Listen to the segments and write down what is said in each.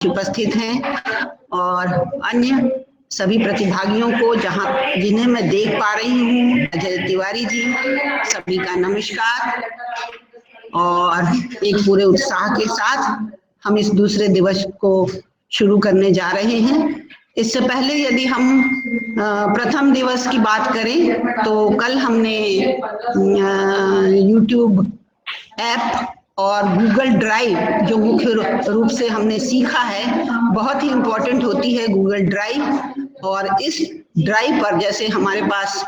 उपस्थित हैं और अन्य सभी प्रतिभागियों को जिन्हें मैं देख पा रही हूँ, अजय तिवारी जी, सभी का नमस्कार। और एक पूरे उत्साह के साथ हम इस दूसरे दिवस को शुरू करने जा रहे हैं। इससे पहले यदि हम प्रथम दिवस की बात करें तो कल हमने YouTube ऐप और गूगल ड्राइव, जो मुख्य रूप से हमने सीखा है, बहुत ही इम्पोर्टेंट होती है गूगल ड्राइव। और इस ड्राइव पर जैसे हमारे पास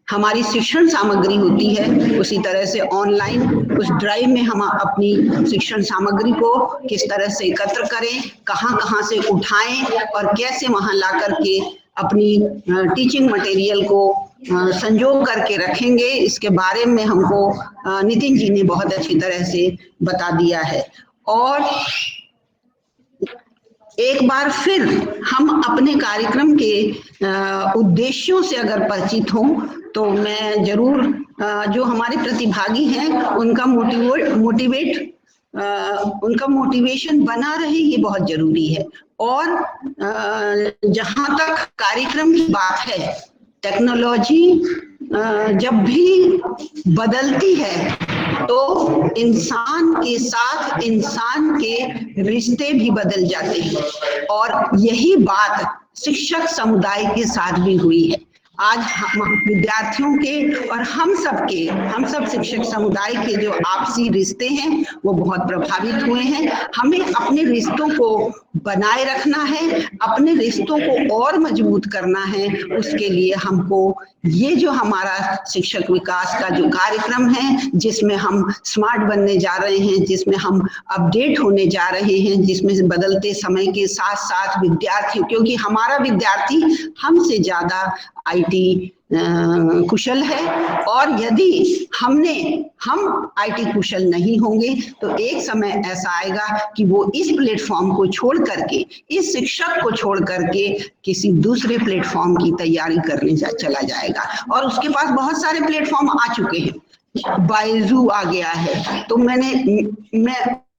हमारी शिक्षण सामग्री होती है, उसी तरह से ऑनलाइन उस ड्राइव में हम अपनी शिक्षण सामग्री को किस तरह से एकत्र करें, कहाँ से उठाएं और कैसे वहां ला करके अपनी टीचिंग मटेरियल को संजो करके रखेंगे, इसके बारे में हमको नितिन जी ने बहुत अच्छी तरह से बता दिया है। और एक बार फिर हम अपने कार्यक्रम के उद्देश्यों से अगर परिचित हों तो मैं जरूर जो हमारे प्रतिभागी हैं उनका मोटिवेशन बना रहे, ये बहुत जरूरी है। और जहां तक कार्यक्रम की बात है, टेक्नोलॉजी जब भी बदलती है तो इंसान के साथ इंसान के रिश्ते भी बदल जाते हैं, और यही बात शिक्षक समुदाय के साथ भी हुई है। आज हम विद्यार्थियों के और हम सब शिक्षक समुदाय के जो आपसी रिश्ते हैं वो बहुत प्रभावित हुए हैं। हमें अपने रिश्तों को बनाए रखना है, अपने रिश्तों को और मजबूत करना है। उसके लिए हमको ये जो हमारा शिक्षक विकास का जो कार्यक्रम है, जिसमें हम स्मार्ट बनने जा रहे हैं, जिसमें हम अपडेट होने जा रहे हैं, जिसमें बदलते समय के साथ साथ विद्यार्थी, क्योंकि हमारा विद्यार्थी हमसे ज्यादा आईटी कुशल है, और यदि हम आईटी कुशल नहीं होंगे तो एक समय ऐसा आएगा कि वो इस प्लेटफॉर्म को छोड़ करके, इस शिक्षक को छोड़ करके किसी दूसरे प्लेटफॉर्म की तैयारी करने चला जाएगा। और उसके पास बहुत सारे प्लेटफॉर्म आ चुके हैं, बायजू आ गया है, तो मैं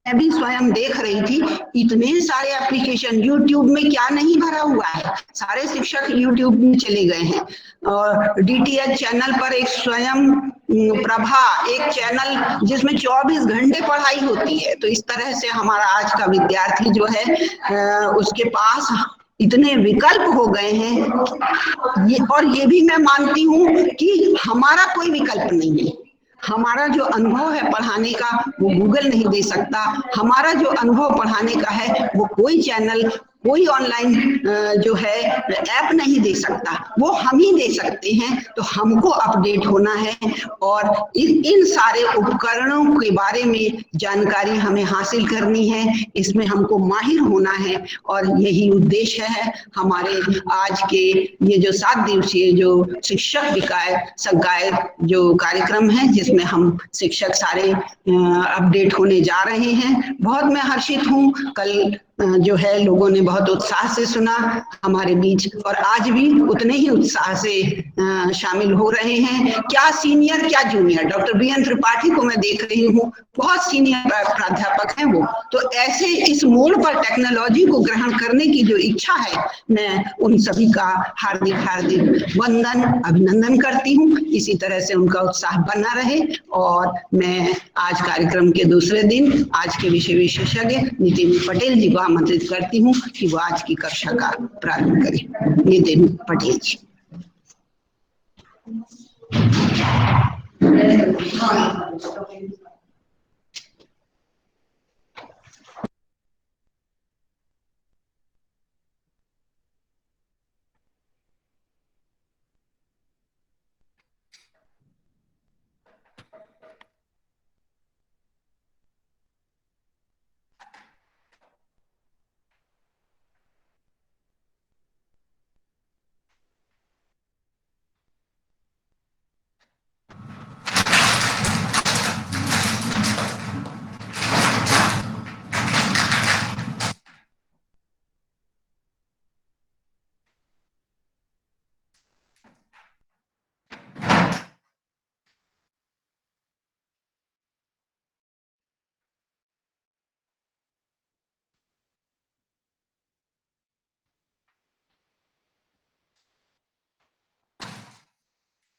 भी स्वयं देख रही थी, इतने सारे एप्लीकेशन यूट्यूब में क्या नहीं भरा हुआ है। सारे शिक्षक यूट्यूब में चले गए हैं, और डीटीएच चैनल पर एक स्वयं प्रभा, एक चैनल जिसमें 24 घंटे पढ़ाई होती है। तो इस तरह से हमारा आज का विद्यार्थी जो है उसके पास इतने विकल्प हो गए हैं। ये भी मैं मानती हूँ कि हमारा कोई विकल्प नहीं है। हमारा जो अनुभव है पढ़ाने का वो गूगल नहीं दे सकता, हमारा जो अनुभव पढ़ाने का है वो कोई चैनल, कोई ऑनलाइन जो है ऐप नहीं दे सकता, वो हम ही दे सकते हैं। तो हमको अपडेट होना है और इन सारे उपकरणों के बारे में जानकारी हमें हासिल करनी है, इसमें हमको माहिर होना है। और यही उद्देश्य है हमारे आज के ये जो 7 दिवसीय जो शिक्षक विकास संकाय जो कार्यक्रम है, जिसमें हम शिक्षक सारे अपडेट होने जा रहे हैं। बहुत मैं हर्षित हूँ, कल जो है लोगों ने बहुत उत्साह से सुना हमारे बीच, और आज भी उतने ही उत्साह से शामिल हो रहे हैं। क्या सीनियर क्या junior, doctor B N Tripathi को मैं देख रही हूँ, बहुत सीनियर प्राध्यापक हैं वो। तो ऐसे इस मोड़ पर टेक्नोलॉजी को ग्रहण करने की जो इच्छा है, मैं उन सभी का हार्दिक हार्दिक वंदन अभिनंदन करती हूँ। इसी तरह से उनका उत्साह बना रहे। और मैं आज कार्यक्रम के दूसरे दिन आज के विषय विशेषज्ञ नितिन पटेल जी को आमंत्रित करती हूँ कि वो आज की कक्षा का प्रारंभ करें। Nitin Patel ji.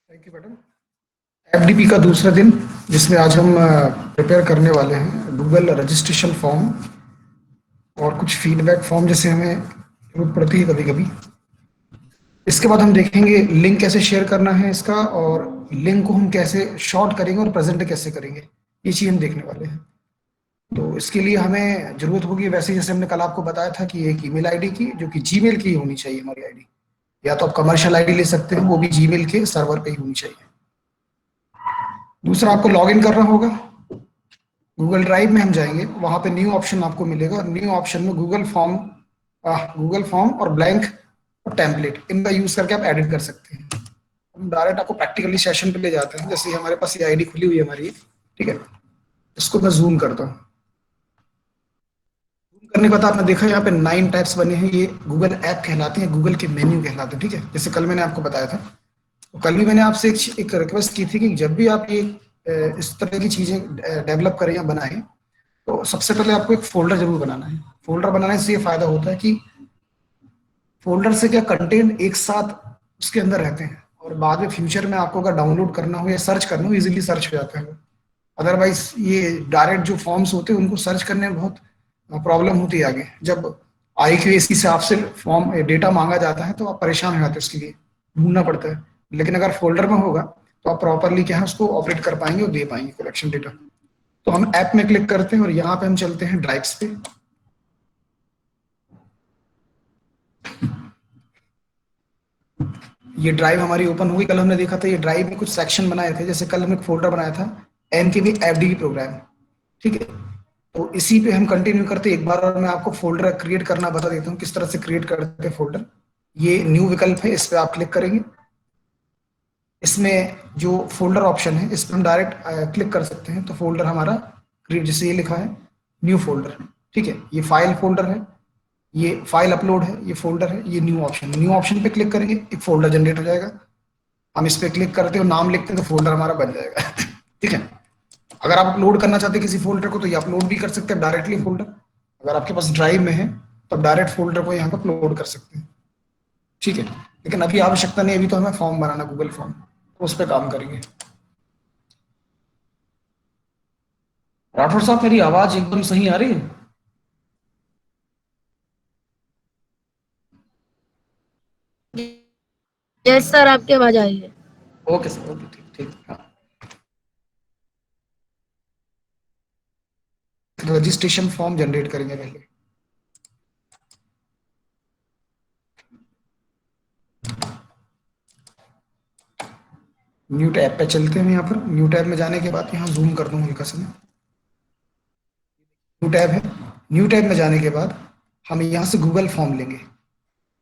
Thank you madam. FDP का दूसरा दिन, जिसमें आज हम प्रिपेयर करने वाले हैं गूगल रजिस्ट्रेशन फॉर्म और कुछ फीडबैक फॉर्म जैसे हमें जरूरत पड़ती है कभी कभी। इसके बाद हम देखेंगे लिंक कैसे शेयर करना है इसका, और लिंक को हम कैसे शॉर्ट करेंगे और प्रेजेंट कैसे करेंगे, ये चीज हम देखने वाले हैं। तो इसके लिए हमें जरूरत होगी, वैसे जैसे हमने कल आपको बताया था, कि एक ईमेल आईडी की, जो कि जीमेल की होनी चाहिए हमारी आईडी। या तो आप कमर्शियल आईडी ले सकते हैं, वो भी जीमेल के सर्वर पे ही होनी चाहिए। दूसरा, आपको लॉग इन करना होगा। गूगल ड्राइव में हम जाएंगे, वहां पे न्यू ऑप्शन आपको मिलेगा, और न्यू ऑप्शन में गूगल फॉर्म और ब्लैंक और टेम्पलेट, इनका यूज करके आप एडिट कर सकते हैं। हम डायरेक्ट आपको प्रैक्टिकली सेशन पे ले जाते हैं। जैसे हमारे पास ये आईडी खुली हुई है हमारी, ठीक है, इसको मैं जूम करता हूँ। जूम करने के बाद आपने देखा यहाँ पे 9 टैब्स बने हैं, ये गूगल ऐप कहलाते हैं, गूगल के मेन्यू कहलाते हैं, ठीक है। जैसे कल मैंने आपको बताया था, तो कल भी मैंने आपसे एक रिक्वेस्ट की थी कि जब भी आप ये इस तरह की चीजें डेवलप करें या बनाएं, तो सबसे पहले आपको एक फोल्डर जरूर बनाना है। फोल्डर बनाने से ये फायदा होता है कि फोल्डर से क्या कंटेंट एक साथ उसके अंदर रहते हैं, और बाद में फ्यूचर में आपको अगर डाउनलोड करना हो या सर्च करना हो, इजीली सर्च हो जाता है। अदरवाइज ये डायरेक्ट जो फॉर्म्स होते हैं उनको सर्च करने में बहुत प्रॉब्लम होती है आगे। जब IQAC से आपसे फॉर्म डेटा मांगा जाता है तो आप परेशान हो जाते हैं, उसके लिए ढूंढना पड़ता है। लेकिन अगर फोल्डर में होगा तो आप प्रॉपरली क्या है उसको ऑपरेट कर पाएंगे और दे पाएंगे कलेक्शन डेटा। तो हम ऐप में क्लिक करते हैं और यहाँ पे हम चलते हैं ड्राइव्स पे। ये ड्राइव हमारी ओपन हुई। कल हमने देखा था ये ड्राइव में कुछ सेक्शन बनाए थे। जैसे कल हमने एक फोल्डर बनाया था NKB FDB प्रोग्राम, ठीक है। तो इसी पे हम कंटिन्यू करते एक बार, और मैं आपको फोल्डर क्रिएट करना बता देता हूँ किस तरह से क्रिएट करते हैं फोल्डर। ये न्यू विकल्प है, इस पे आप क्लिक करेंगे। इसमें जो फोल्डर ऑप्शन है इस पर हम डायरेक्ट क्लिक कर सकते हैं, तो फोल्डर हमारा क्रिएट, जैसे ये लिखा है न्यू फोल्डर, ठीक है। ये फाइल फोल्डर है, ये फाइल अपलोड है, ये फोल्डर है, ये न्यू ऑप्शन पे क्लिक करेंगे, एक फोल्डर जनरेट हो जाएगा। हम इस पे क्लिक करते हैं और नाम लिखते हैं तो फोल्डर हमारा बन जाएगा ठीक है। अगर आप अपलोड करना चाहते हैं किसी फोल्डर को, तो ये अपलोड भी कर सकते हैं डायरेक्टली फोल्डर। अगर आपके पास ड्राइव में है तो आप डायरेक्ट फोल्डर को यहाँ पर अपलोड कर सकते हैं, ठीक है। लेकिन अभी आवश्यकता नहीं, अभी तो हमें फॉर्म बनाना गूगल फॉर्म, तो उस पर काम करेंगे। राठौर साहब, मेरी आवाज एकदम सही आ रही है? यस सर, आपकी आवाज आ रही है। ओके सर, ओके, ठीक ठीक, हाँ। रजिस्ट्रेशन फॉर्म जनरेट करेंगे पहले। न्यू टैब पे चलते हैं। यहाँ पर न्यू टैब में जाने के बाद यहाँ जूम कर दूँ हल्का सा मैं। न्यू टैब है। न्यू टैब में जाने के बाद हम यहाँ से गूगल फॉर्म लेंगे।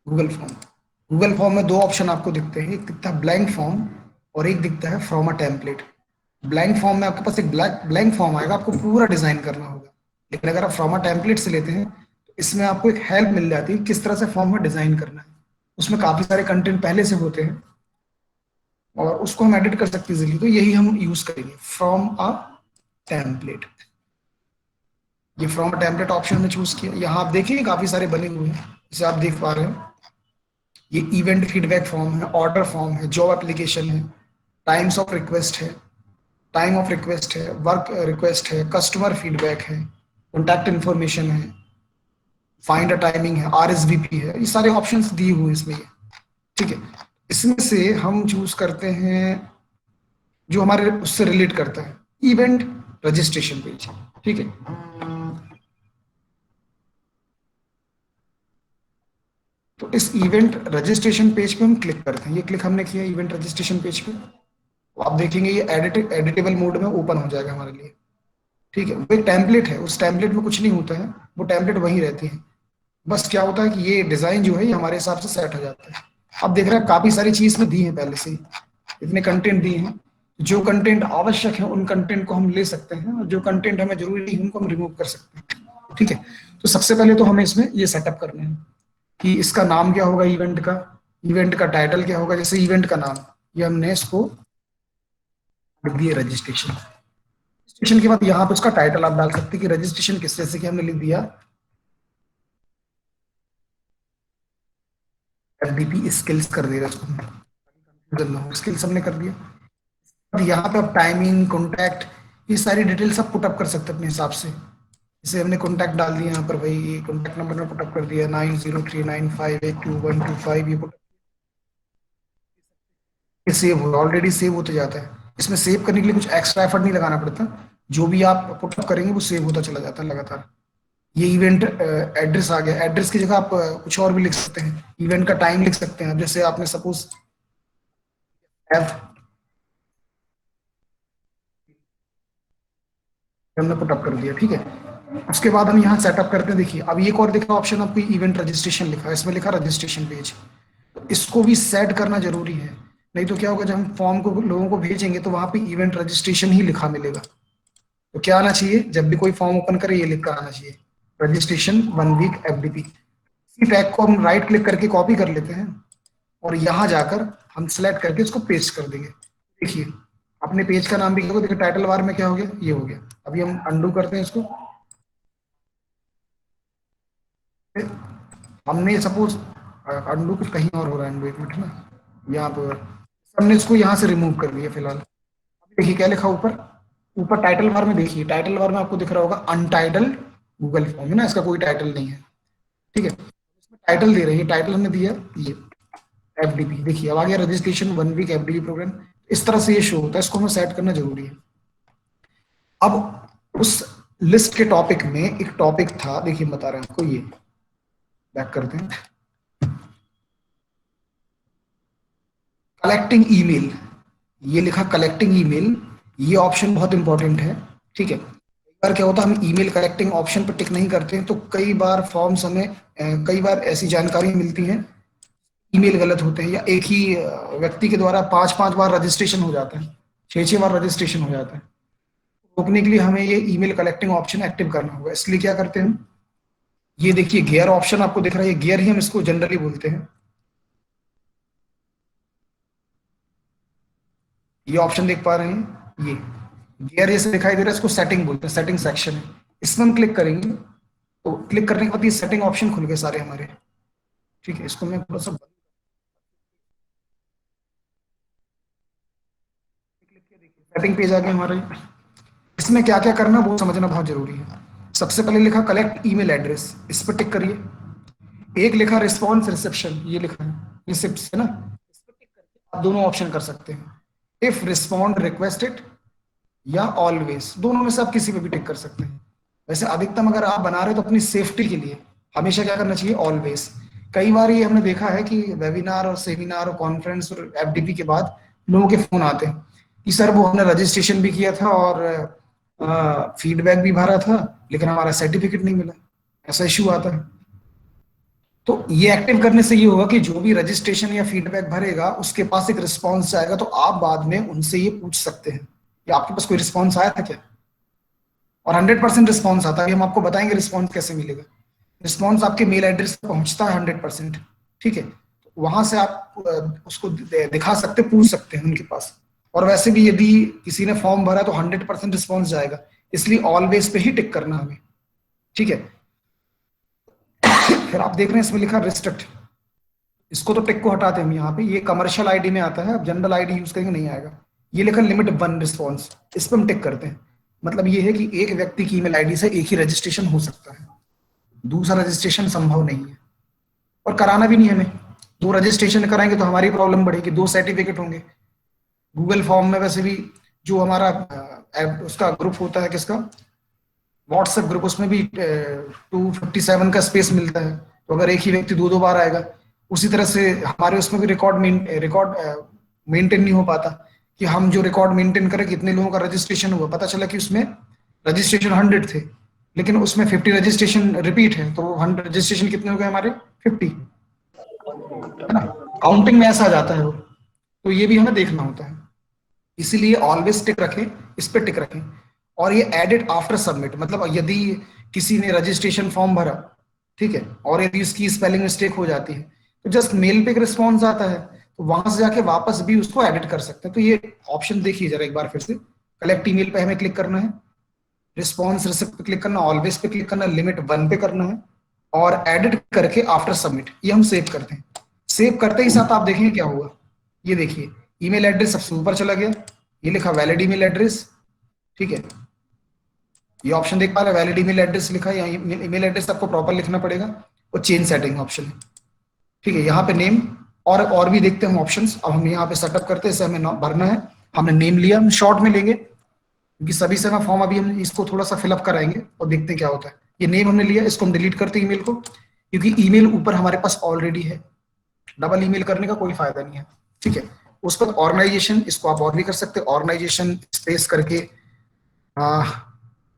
गूगल फॉर्म, गूगल फॉर्म में दो ऑप्शन आपको दिखते हैं, एक दिखता है ब्लैंक फॉर्म और एक दिखता है from a template. Blank form में आपके पास एक ब्लैंक फॉर्म आएगा, आपको पूरा डिजाइन करना होगा। लेकिन अगर आप फ्रॉम अ टेम्पलेट से लेते हैं तो इसमें आपको एक हेल्प मिल जाती है किस तरह से फॉर्म में डिजाइन करना है। उसमें काफी सारे कंटेंट पहले से होते हैं और उसको हम एडिट कर सकते हैं इजीली। तो यही हम यूज करेंगे, फ्रॉम अ टेम्पलेट। ये फ्रॉम अ टेम्पलेट ऑप्शन हमने चूज किया। यहाँ आप देखिए काफी सारे बने हुए हैं, जैसे आप देख पा रहे हैं। ये इवेंट फीडबैक फॉर्म है, ऑर्डर फॉर्म है, जॉब एप्लीकेशन है, टाइम्स ऑफ रिक्वेस्ट है, टाइम ऑफ रिक्वेस्ट है, वर्क रिक्वेस्ट है, कस्टमर फीडबैक है, कॉन्टैक्ट इन्फॉर्मेशन है, फाइंड अ टाइमिंग है, RSVP है। ये सारे ऑप्शंस दिए हुए इसमें, ये ठीक है। इसमें से हम चूज करते हैं जो हमारे उससे रिलेट करता है, इवेंट रजिस्ट्रेशन पेज, ठीक है। तो इस इवेंट रजिस्ट्रेशन पेज पे हम क्लिक करते हैं। ये क्लिक हमने किया इवेंट रजिस्ट्रेशन पेज पे, तो आप देखेंगे ये एडिटेबल मोड में ओपन हो जाएगा हमारे लिए, ठीक है। वो एक टेम्पलेट है, उस टेम्पलेट में कुछ नहीं होता है, वो टेम्पलेट वहीं रहती है। बस क्या होता है कि ये डिजाइन जो है ये हमारे हिसाब से सेट हो जाता है। अब देख रहे हैं काफी सारी चीज में दी है पहले से ही, इतने कंटेंट दिए हैं। जो कंटेंट आवश्यक है उन कंटेंट को हम ले सकते हैं, और जो कंटेंट हमें जरूरी नहीं उनको हम रिमूव कर सकते हैं, ठीक है। तो सबसे पहले तो हमें इसमें ये सेटअप करना है कि इसका नाम क्या होगा इवेंट का, इवेंट का टाइटल क्या होगा। जैसे इवेंट का नाम, ये हमने इसको लिख दिया रजिस्ट्रेशन। रजिस्ट्रेशन के बाद यहाँ पे उसका टाइटल आप डाल सकते हैं कि रजिस्ट्रेशन किस, जैसे कि हमने लिख दिया FDP स्किल्स कर देगा इसको। स्किल्स हमने कर दिया। अब यहाँ पे आप टाइमिंग, कॉन्टैक्ट, ये सारी डिटेल्स आप पुटअप कर सकते हैं अपने हिसाब से। जैसे हमने कॉन्टैक्ट डाल दिया यहाँ पर, भाई ये कॉन्टैक्ट नंबर में पुटअप कर दिया 9039582125, ये पुटअप सेव हो, ऑलरेडी सेव होते जाता है। इसमें सेव करने के लिए कुछ एक्स्ट्रा एफर्ट नहीं लगाना पड़ता, जो भी आप पुटअप करेंगे वो सेव होता चला जाता है लगातार। ये इवेंट एड्रेस आ गया। एड्रेस की जगह आप कुछ और भी लिख सकते हैं, इवेंट का टाइम लिख सकते हैं। अब जैसे आपने सपोज हमने पुटअप कर दिया, ठीक है। उसके बाद हम यहाँ सेटअप करते हैं। देखिए अब एक और दिखा ऑप्शन आपको, इवेंट रजिस्ट्रेशन लिखा है, इसमें लिखा रजिस्ट्रेशन पेज। तो इसको भी सेट करना जरूरी है, नहीं तो क्या होगा, जब हम फॉर्म को लोगों को भेजेंगे तो वहां पे इवेंट रजिस्ट्रेशन ही लिखा मिलेगा। तो क्या आना चाहिए, जब भी कोई फॉर्म ओपन करे ये लिख कर आना चाहिए, रजिस्ट्रेशन 1 वीक एफडीपी। इसी टैग को हम राइट क्लिक करके कॉपी कर लेते हैं और यहाँ जाकर हम सिलेक्ट करके इसको पेस्ट कर देंगे। देखिए अपने पेज का नाम भी देखो, देखिए टाइटल बार में क्या हो गया, ये हो गया। अभी हम अंडू करते हैं इसको। हमने सपोज अंडू कुछ कहीं और हो रहा है, अंडू एक मिनट ना, यहाँ पर हमने इसको यहाँ से रिमूव कर दिया फिलहाल। देखिए क्या लिखा ऊपर, ऊपर टाइटल बार में देखिए, टाइटल बार में आपको दिख रहा होगा अनटाइटल्ड गूगल फॉर्म, है ना, इसका कोई टाइटल नहीं है, ठीक है। इसमें टाइटल दे रहे हैं, टाइटल हमने दिया ये एफडीपी। देखिए अब आ गया रजिस्ट्रेशन 1 वीक एफडीपी प्रोग्राम, इस तरह से ये शो होता है। इसको हमें सेट करना जरूरी है। अब उस लिस्ट के टॉपिक में एक टॉपिक था, देखिए बता रहे हैं आपको, ये बैक करते हैं, कलेक्टिंग ईमेल। ये लिखा कलेक्टिंग ईमेल, ये ऑप्शन बहुत इंपॉर्टेंट है, ठीक है। कई बार क्या होता है, हम ईमेल कलेक्टिंग ऑप्शन पर टिक नहीं करते हैं, तो कई बार फॉर्म्स हमें कई बार ऐसी जानकारी मिलती है, ईमेल गलत होते हैं, या एक ही व्यक्ति के द्वारा 5-5 बार रजिस्ट्रेशन हो जाता है, 6-6 बार रजिस्ट्रेशन हो जाता है। रोकने के लिए हमें ये ईमेल कलेक्टिंग ऑप्शन एक्टिव करना होगा। इसलिए क्या करते हैं, ये देखिए गियर ऑप्शन आपको दिख रहा है, ये गियर ही हम इसको जनरली बोलते हैं। ये ऑप्शन देख पा रहे हैं, ये गियर जैसे दिखाई दे रहा है, इसको सेटिंग बोलते हैं, सेटिंग सेक्शन है। इसमें हम क्लिक करेंगे तो क्लिक करने के बाद ये सेटिंग ऑप्शन खुल गए सारे हमारे, ठीक है। इसको मैं थोड़ा सा सेटिंग पेज आ गया हमारा। इसमें क्या क्या करना वो समझना बहुत जरूरी है। सबसे पहले लिखा कलेक्ट ईमेल एड्रेस, इस पर टिक करिए। एक लिखा रिस्पॉन्स रिसेप्शन, ये लिखा है रिसिप्ट है ना, इस पर टिक करके आप दोनों ऑप्शन कर सकते हैं, इफ रिस्पॉन्ड रिक्वेस्टेड या ऑलवेज, दोनों में से आप किसी पे भी टिक कर सकते हैं। वैसे अधिकतम अगर आप बना रहे हो तो अपनी सेफ्टी के लिए हमेशा क्या करना चाहिए, ऑलवेज। कई बार ये हमने देखा है कि वेबिनार और सेमिनार और कॉन्फ्रेंस और एफडीपी के बाद लोगों के फोन आते हैं कि सर वो हमने रजिस्ट्रेशन भी किया था और फीडबैक भी भरा था, लेकिन हमारा सर्टिफिकेट नहीं मिला। ऐसा इश्यू आता है। तो ये एक्टिव करने से ये होगा कि जो भी रजिस्ट्रेशन या फीडबैक भरेगा उसके पास एक रिस्पॉन्स आएगा, तो आप बाद में उनसे ये पूछ सकते हैं कि आपके पास कोई रिस्पॉन्स आया था क्या। और 100% रिस्पॉन्स आता है, हम आपको बताएंगे रिस्पॉन्स कैसे मिलेगा। रिस्पॉन्स आपके मेल एड्रेस पर पहुंचता है 100%, ठीक है। तो वहां से आप उसको दिखा सकते, पूछ सकते हैं उनके पास। और वैसे भी यदि किसी ने फॉर्म भरा तो 100% रिस्पॉन्स जाएगा, इसलिए ऑलवेज पे ही टिक करना हमें, ठीक है। फिर आप देख रहे हैं इसमें लिखा रिस्ट्रिक्ट, इसको तो टिक को हटाते हैं हम यहाँ पे, ये कमर्शियल आईडी में आता है, अब जनरल आईडी यूज करेंगे नहीं आएगा। ये लिखा लिमिट 1 रिस्पॉन्स, इस पर हम टिक करते हैं। मतलब ये है कि एक व्यक्ति की ईमेल आईडी से एक ही रजिस्ट्रेशन हो सकता है, दूसरा रजिस्ट्रेशन संभव नहीं है, और कराना भी नहीं हमें। 2 रजिस्ट्रेशन कराएंगे तो हमारी प्रॉब्लम बढ़ेगी, 2 सर्टिफिकेट होंगे। गूगल फॉर्म में वैसे भी जो हमारा उसका ग्रुप होता है, किसका, व्हाट्सएप ग्रुप, उसमें भी 257 का स्पेस मिलता है। तो अगर एक ही व्यक्ति 2-2 बार आएगा, उसी तरह से हमारे उसमें भी रिकॉर्ड मेंटेन नहीं हो पाता कि हम जो रिकॉर्ड मेंटेन करें कितने लोगों का रजिस्ट्रेशन हुआ। पता चला कि उसमें रजिस्ट्रेशन 100 थे, लेकिन उसमें 50 रजिस्ट्रेशन रिपीट है, तो 100 रजिस्ट्रेशन कितने हो गए हमारे, 50, है ना। काउंटिंग में ऐसा आ जाता है वो, तो ये भी हमें देखना होता है। इसीलिए ऑलवेज टिक रखें, इस पे टिक रखें। और ये एडिट आफ्टर सबमिट, मतलब यदि किसी ने रजिस्ट्रेशन फॉर्म भरा, ठीक है, और यदि उसकी स्पेलिंग मिस्टेक हो जाती है तो जस्ट मेल पे एक रिस्पॉन्स आता है, तो वहां से जाके वापस भी उसको एडिट कर सकते हैं। तो ये ऑप्शन देखिए जरा एक बार फिर से, कलेक्ट ईमेल पे हमें क्लिक करना है, रिस्पॉन्स रिसिप्ट पे क्लिक करना, ऑलवेज पे क्लिक करना, लिमिट 1 पे करना है, और एडिट करके आफ्टर सबमिट, ये हम सेव करते हैं। सेव करते ही साथ आप देखेंगे क्या होगा, ये देखिए ईमेल एड्रेस सबसे ऊपर चला गया, ये लिखा वैलिड ईमेल एड्रेस, ठीक है, ये ऑप्शन देख पा रहे हैं, वैलिड ईमेल एड्रेस लिखा है, यहाँ ईमेल एड्रेस आपको प्रॉपर लिखना पड़ेगा, और चेंज सेटिंग ऑप्शन है, ठीक है। यहाँ पे नेम और भी देखते हैं हम ऑप्शंस। अब हम यहाँ पे सेटअप करते हैं, इसे हमें भरना है, हमने नेम लिया, हम शॉर्ट में लेंगे क्योंकि सभी से ना फॉर्म अभी हम इसको थोड़ा सा फिलअप कराएंगे और देखते हैं क्या होता है। ये नेम हमने लिया, इसको हम डिलीट करते हैं ईमेल को, क्योंकि ईमेल ऊपर हमारे पास ऑलरेडी है, डबल ईमेल करने का कोई फायदा नहीं है, ठीक है। उस पर ऑर्गेनाइजेशन, इसको आप और भी कर सकते हैं, ऑर्गेनाइजेशन स्पेस करके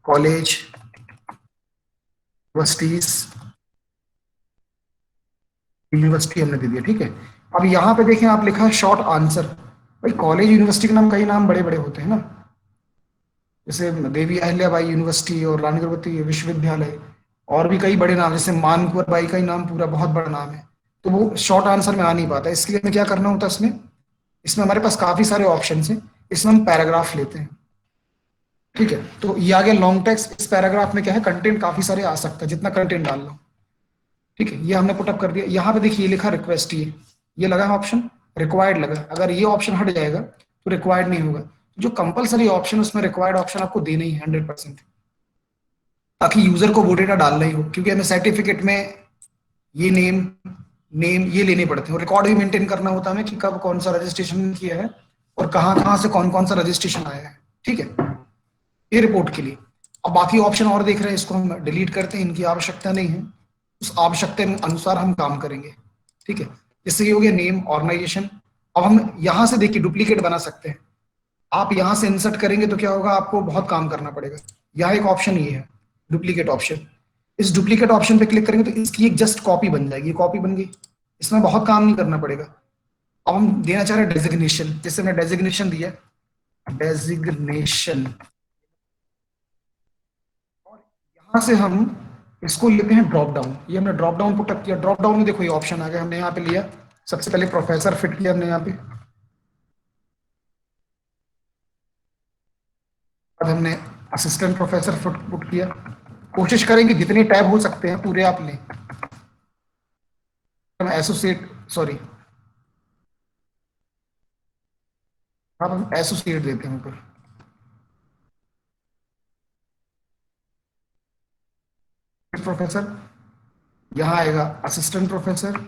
कॉलेज यूनिवर्सिटी हमने दे दिया, ठीक है। अब यहाँ पे देखें आप लिखा है शॉर्ट आंसर, भाई कॉलेज यूनिवर्सिटी के नाम, कई नाम बड़े बड़े होते हैं ना, जैसे देवी अहिल्याबाई यूनिवर्सिटी और रानी द्रौपदी विश्वविद्यालय, और भी कई बड़े नाम, जैसे मानकुंवर बाई का ही नाम पूरा बहुत बड़ा नाम है, तो वो शॉर्ट आंसर में आ नहीं पाता, इसलिए हमें क्या करना होता है इसमें, इसमें हमारे पास काफी सारे ऑप्शन हैं, इसमें हम पैराग्राफ लेते हैं, ठीक है। तो ये आ गया लॉन्ग टेक्स्ट, इस पैराग्राफ में क्या है, कंटेंट काफी सारे आ सकता है, जितना कंटेंट डाल लो, ठीक है। ये हमने पुटअप कर दिया, यहाँ पे देखिए लिखा रिक्वेस्ट, ये लगा है ऑप्शन, रिक्वायर्ड लगा, अगर ये ऑप्शन हट जाएगा तो रिक्वायर्ड नहीं होगा, जो कंपलसरी ऑप्शन उसमें रिक्वायर्ड ऑप्शन आपको देना ही 100%, ताकि यूजर को वो डेटा डालना ही हो, क्योंकि हमें सर्टिफिकेट में ये नेम ये लेने पड़ते हैं, रिकॉर्ड भी मेंटेन करना होता है हमें कि कब कौन सा रजिस्ट्रेशन किया है और कहाँ कहाँ से कौन कौन सा रजिस्ट्रेशन आया है, ठीक है, ये रिपोर्ट के लिए। अब बाकी ऑप्शन और देख रहे हैं, इसको हम डिलीट करते हैं, इनकी आवश्यकता नहीं है, उस आवश्यकता के अनुसार हम काम करेंगे, ठीक है। इससे ये हो गया नेम, ऑर्गेनाइजेशन। अब हम यहाँ से देखिए डुप्लीकेट बना सकते हैं, आप यहाँ से इंसर्ट करेंगे तो क्या होगा, आपको बहुत काम करना पड़ेगा। यहाँ एक ऑप्शन ये है डुप्लीकेट ऑप्शन, इस डुप्लीकेट ऑप्शन पे क्लिक करेंगे तो इसकी एक जस्ट कॉपी बन जाएगी, कॉपी बन गई, इसमें बहुत काम नहीं करना पड़ेगा। अब हम देना चाह रहे हैं डेजिग्नेशन, जैसे मैं डेजिग्नेशन दिया, डेजिग्नेशन, और यहाँ से हम इसको लेते हैं ड्रॉप डाउन, ये हमने ड्रॉप डाउन पुटअप किया, ड्रॉप डाउन में देखो ये ऑप्शन आ गया, हमने यहाँ पे लिया, सबसे पहले प्रोफेसर फिट किया हमने यहाँ पे, बाद हमने असिस्टेंट प्रोफेसर पुट किया, कोशिश करेंगे जितने टैब हो सकते हैं पूरे आप लें, हम एसोसिएट, सॉरी अब हम एसोसिएट देते हैं ऊपर, प्रोफेसर, यहाँ आएगा असिस्टेंट प्रोफेसर,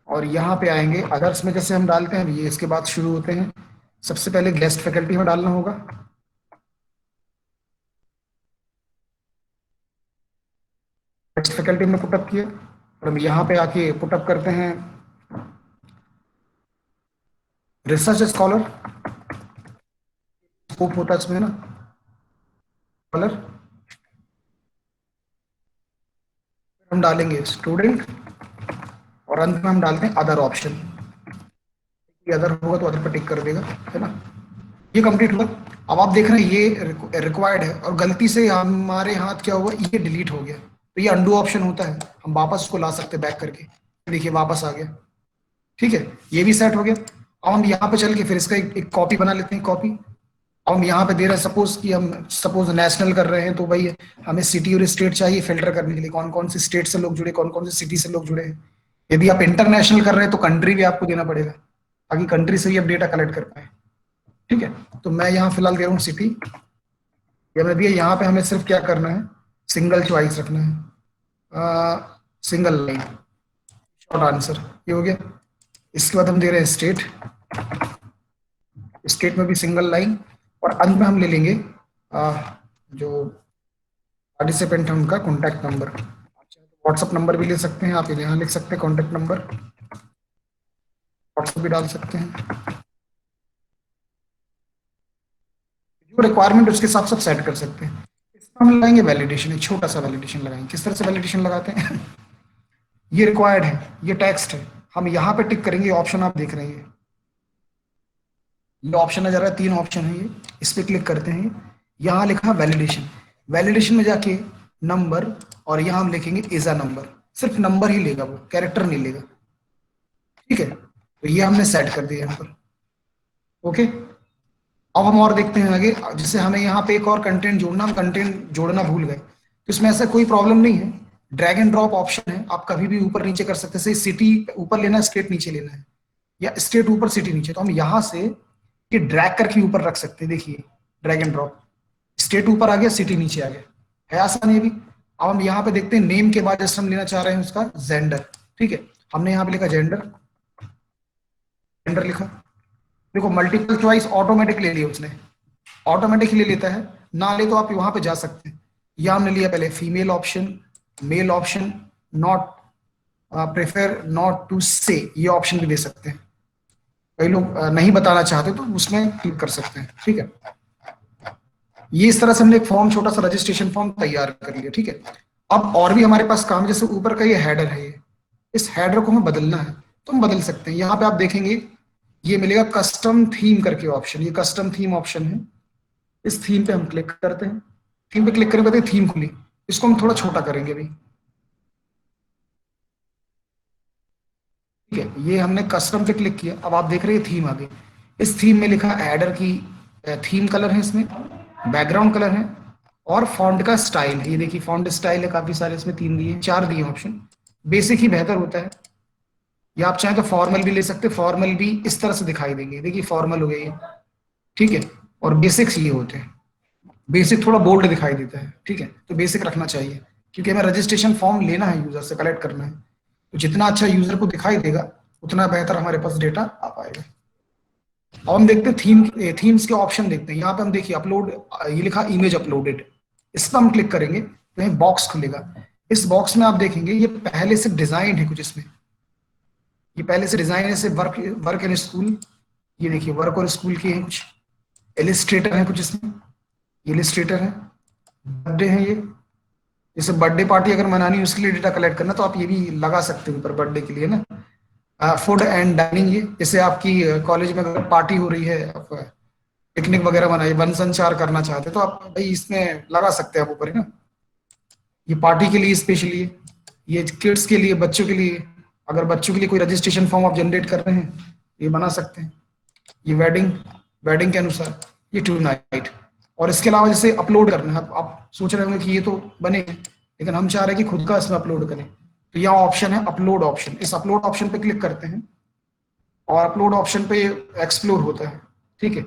और यहाँ पे आएंगे अदर्स में, जैसे हम डालते हैं ये इसके बाद शुरू होते हैं, सबसे पहले गेस्ट फैकल्टी में डालना होगा, गेस्ट फैकल्टी में पुटअप किया, और हम यहाँ पे आके पुटअप करते हैं रिसर्च स्कॉलर, स्कोप होता है इसमें ना स्कॉलर, हम डालेंगे स्टूडेंट, और अंत में हम डालते हैं अदर ऑप्शन, ये अदर होगा तो अदर पर टिक कर देगा, है ना, ये कंप्लीट हुआ। अब आप देख रहे हैं ये रिक्वायर्ड है, और गलती से हमारे हाथ क्या हुआ, ये डिलीट हो गया, तो ये अंडू ऑप्शन होता है, हम वापस उसको ला सकते हैं बैक करके, देखिए वापस आ गया, ठीक है, ये भी सेट हो गया। अब हम यहाँ पे चल के फिर इसका एक कॉपी बना लेते हैं, कॉपी, अब हम यहाँ पे दे रहे हैं, सपोज कि हम सपोज नेशनल कर रहे हैं, तो भाई हमें सिटी और स्टेट चाहिए फिल्टर करने के लिए, कौन कौन से स्टेट से लोग जुड़े, कौन कौन से सिटी से लोग जुड़े हैं। यदि आप इंटरनेशनल कर रहे हैं तो कंट्री भी आपको देना पड़ेगा, ताकि कंट्री से ही आप डेटा कलेक्ट कर पाए, ठीक है। तो मैं यहाँ फिलहाल दे रहा हूँ सिटी, ये मैं दिया, यहाँ पे हमें सिर्फ क्या करना है, सिंगल चॉइस रखना है, सिंगल लाइन, शॉर्ट आंसर, ये हो गया। इसके बाद हम दे रहे हैं स्टेट, स्टेट में भी सिंगल लाइन, और अंत में हम ले लेंगे जो पार्टिसिपेंट है उनका कॉन्टैक्ट नंबर, व्हाट्सएप नंबर भी ले सकते हैं आप, यहाँ लिख सकते हैं कॉन्टैक्ट नंबर, व्हाट्सएप भी डाल सकते हैं, जो रिक्वायरमेंट उसके हिसाब से सेट कर सकते हैं। इसमें हम लगाएंगे वैलिडेशन, एक छोटा सा वैलिडेशन लगाएंगे, किस तरह से वैलिडेशन लगाते हैं ये रिक्वायर्ड है, ये टेक्स्ट है, हम यहाँ पे टिक करेंगे, ऑप्शन आप देख रहे हैं, ये ऑप्शन नजर आ रहा है, 3 ऑप्शन है ये, इस पे क्लिक करते हैं, यहाँ लिखा वैलिडेशन, वैलिडेशन में जाके नंबर, और यहाँ हम लिखेंगे इज अ नंबर, सिर्फ नंबर ही लेगा वो, कैरेक्टर नहीं लेगा, ठीक है। तो ये हमने सेट कर दिया यहाँ पर, ओके। अब हम और देखते हैं आगे, जैसे हमें यहाँ पे एक और कंटेंट जोड़ना, हम कंटेंट जोड़ना भूल गए, तो इसमें ऐसा कोई प्रॉब्लम नहीं है, ड्रैग एंड ड्रॉप ऑप्शन है, आप कभी भी ऊपर नीचे कर सकते हैं, सिटी ऊपर लेना है, स्टेट नीचे लेना है, या स्टेट ऊपर सिटी नीचे, तो हम यहाँ से ये ड्रैग करके ऊपर रख सकते हैं। देखिए ड्रैग एंड ड्रॉप, स्टेट ऊपर आ गया, सिटी नीचे आ गया, है आसान ये भी। अब हम यहाँ पे देखते हैं नेम के बाद जैसे हम लेना चाह रहे हैं उसका जेंडर, ठीक है, हमने यहाँ पे लिखा जेंडर, जेंडर लिखा। देखो मल्टीपल चॉइस ऑटोमेटिक ले लिया उसने, ऑटोमेटिक ले लेता है, ना ले तो आप वहां पे जा सकते हैं। या हमने लिया पहले female option, male option, not prefer not to say, ये ऑप्शन भी दे सकते हैं। कई लोग नहीं बताना चाहते तो उसमें क्लिक कर सकते हैं, ठीक है। ये इस तरह से हमने एक फॉर्म, छोटा सा रजिस्ट्रेशन फॉर्म तैयार कर लिया, ठीक है। अब और भी हमारे पास काम, जैसे ऊपर का ये हेडर है, ये इस हेडर को हमें बदलना है तो हम बदल सकते हैं। यहाँ पे आप देखेंगे ये मिलेगा कस्टम थीम करके ऑप्शन, ये कस्टम थीम ऑप्शन है। इस थीम पे हम क्लिक करते हैं, थीम पे क्लिक करने के बाद थीम खुली, इसको हम थोड़ा छोटा करेंगे अभी, ठीक है। ये हमने कस्टम पे क्लिक किया, अब आप देख रहे हैं थीम आ गई। इस थीम में लिखा एडर की थीम कलर है, इसमें बैकग्राउंड कलर है और फॉन्ट का स्टाइल है। ये देखिए फॉन्ट स्टाइल है काफी सारे, इसमें 3 दिए, 4 दिए ऑप्शन। बेसिक ही बेहतर होता है, या आप चाहें तो फॉर्मल भी ले सकते हैं, फॉर्मल भी इस तरह से दिखाई देंगे। देखिए फॉर्मल हो गया ये, ठीक है। और बेसिक्स ये होते हैं, बेसिक थोड़ा बोल्ड दिखाई देता है, ठीक है, तो बेसिक रखना चाहिए क्योंकि हमें रजिस्ट्रेशन फॉर्म लेना है, यूजर से कलेक्ट करना है। तो जितना अच्छा यूजर को दिखाई देगा उतना बेहतर हमारे पास डेटा आ पाएगा। अब हम देखते हैं थीम्स के ऑप्शन देखते हैं। यहाँ पे हम देखिए अपलोड, ये लिखा इमेज अपलोडेड, इस पर हम क्लिक करेंगे तो ये बॉक्स खुलेगा। इस बॉक्स में आप देखेंगे ये पहले से डिजाइन है कुछ, इसमें ये पहले से डिजाइन है, वर्क वर्क एंड स्कूल, ये देखिए वर्क और स्कूल के हैं कुछ, इलिस्ट्रेटर है कुछ इसमें, इलिस्ट्रेटर है, बर्थडे है ये, जैसे बर्थडे पार्टी अगर मनानी है उसके लिए डेटा कलेक्ट करना तो आप ये भी लगा सकते हो ऊपर बर्थडे के लिए ना। फूड एंड डाइनिंग, ये जैसे आपकी कॉलेज में अगर पार्टी हो रही है, आप पिकनिक वगैरह मनाइए, वन संचार करना चाहते हैं तो आप भाई इसमें लगा सकते हैं आप ऊपर है ना। ये पार्टी के लिए स्पेशली है, ये किड्स के लिए, बच्चों के लिए, अगर बच्चों के लिए कोई रजिस्ट्रेशन फॉर्म आप जनरेट कर रहे हैं ये बना सकते हैं। ये वेडिंग, वेडिंग के अनुसार ये टू नाइट। और इसके अलावा जैसे अपलोड करना है, आप सोच रहे होंगे कि ये तो बने लेकिन हम चाह रहे हैं कि खुद का इसमें अपलोड करें, तो यहाँ ऑप्शन है अपलोड ऑप्शन, इस अपलोड ऑप्शन पे क्लिक करते हैं और अपलोड ऑप्शन पे एक्सप्लोर होता है, ठीक है।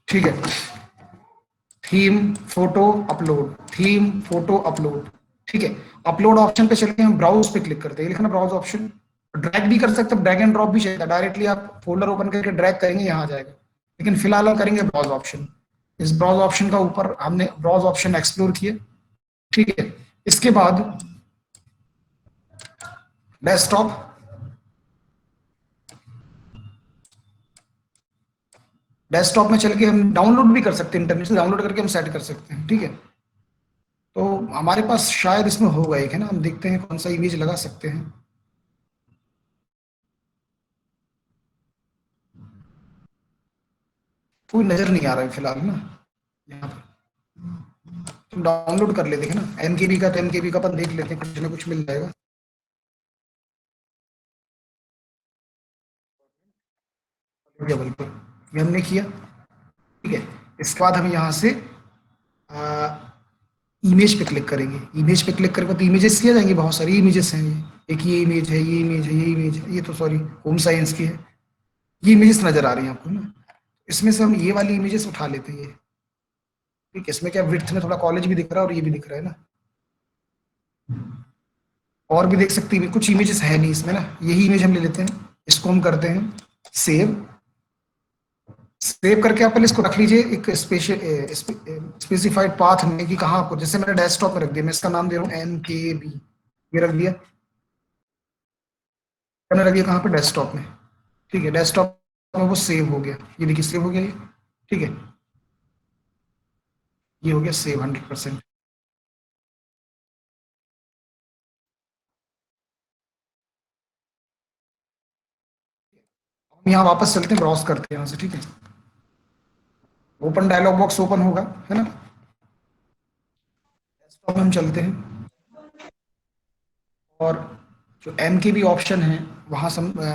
ठीक है, theme photo upload, theme photo upload, ठीक है। अपलोड ऑप्शन पे चलके हम ब्राउज पे क्लिक करते हैं, लिखना ब्राउज ऑप्शन, ड्रैग भी कर सकते हैं, ड्रैग एंड ड्रॉप भी चाहिए, डायरेक्टली आप फोल्डर ओपन करके ड्रैग करेंगे यहाँ आ जाएगा, लेकिन फिलहाल हम करेंगे ब्राउज ऑप्शन। इस ब्राउज ऑप्शन का ऊपर हमने ब्राउज ऑप्शन एक्सप्लोर किया, ठीक है। इसके बाद डेस्कटॉप, डेस्कटॉप में चल के हम डाउनलोड भी कर सकते हैं, इंटरनेट से डाउनलोड करके हम सेट कर सकते हैं, ठीक है। तो हमारे पास शायद इसमें होगा एक, है ना, हम देखते हैं कौन सा इमेज लगा सकते हैं। कोई नजर नहीं आ रहा है फिलहाल ना यहाँ पर, तुम डाउनलोड कर लेते हैं ना एमकेबी का, तो एमकेबी का अपन देख लेते हैं, कुछ ना कुछ मिल जाएगा। बिल्कुल, ये हमने किया, ठीक है। इसके बाद हम यहाँ से इमेज पे क्लिक करेंगे, इमेज पे क्लिक करके तो इमेजेस किया जाएंगे, बहुत सारी इमेजेस हैं, ये एक ये इमेज है, ये इमेज है, ये इमेज है, ये तो सॉरी होम साइंस की है, ये इमेजेस नजर आ रही हैं आपको ना। इसमें से हम ये वाली इमेजेस उठा लेते हैं ये, ठीक है। इसमें क्या विड्थ में थोड़ा कॉलेज भी दिख रहा है और ये भी दिख रहा है ना, और भी देख सकते हैं, कुछ इमेजेस है नहीं इसमें ना, यही इमेज हम ले लेते हैं, इसको हम करते हैं सेव। सेव करके आप पहले इसको रख लीजिए एक स्पेसिफाइड पाथ में कि कहाँ आपको, जैसे मैंने डेस्कटॉप में रख दिया, मैं इसका नाम दे रहा हूँ MKB, ये रख दिया, मैंने रख दिया कहाँ पे, डेस्कटॉप में, ठीक है। डेस्कटॉप में वो सेव हो गया, ये देखिए सेव हो गया ये, ठीक है, ये हो गया सेव 100%। हम यहाँ वापस चलते हैं, ब्राउज करते हैं यहाँ से, ठीक है। ओपन डायलॉग बॉक्स ओपन होगा, है ना। डेस्कटॉप में हम चलते हैं और जो MKB ऑप्शन है वहां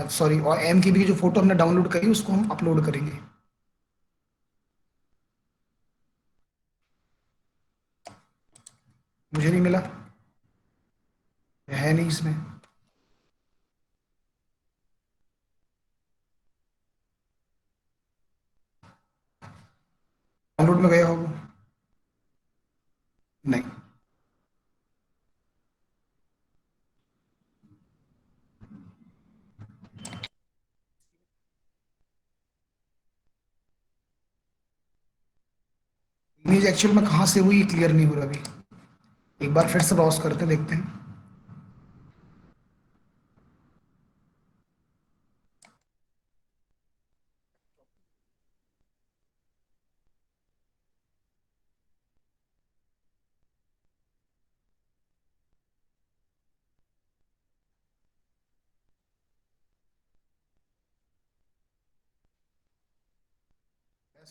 सॉरी, और MKB की जो फोटो हमने डाउनलोड करी उसको हम अपलोड करेंगे। मुझे नहीं मिला, है नहीं इसमें। डाउनलोड में गया होगा, नहीं। इमेज एक्चुअल में कहाँ से हुई क्लियर नहीं हो रहा अभी, एक बार फिर से ब्राउज करते देखते हैं।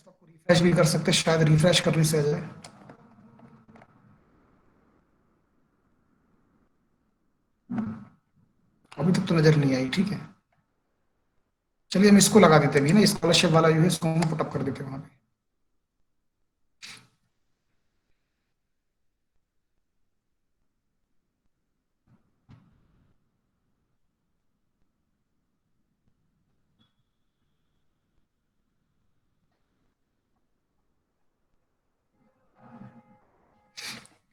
आपको रिफ्रेश भी कर सकते हैं, शायद रिफ्रेश करने से आ जाए। अभी तक तो नजर नहीं आई, ठीक है। चलिए हम इसको लगा देते हैं अभी ना, स्कॉलरशिप वाला जो है इसको हम पुटअप कर देते हैं वहां पे।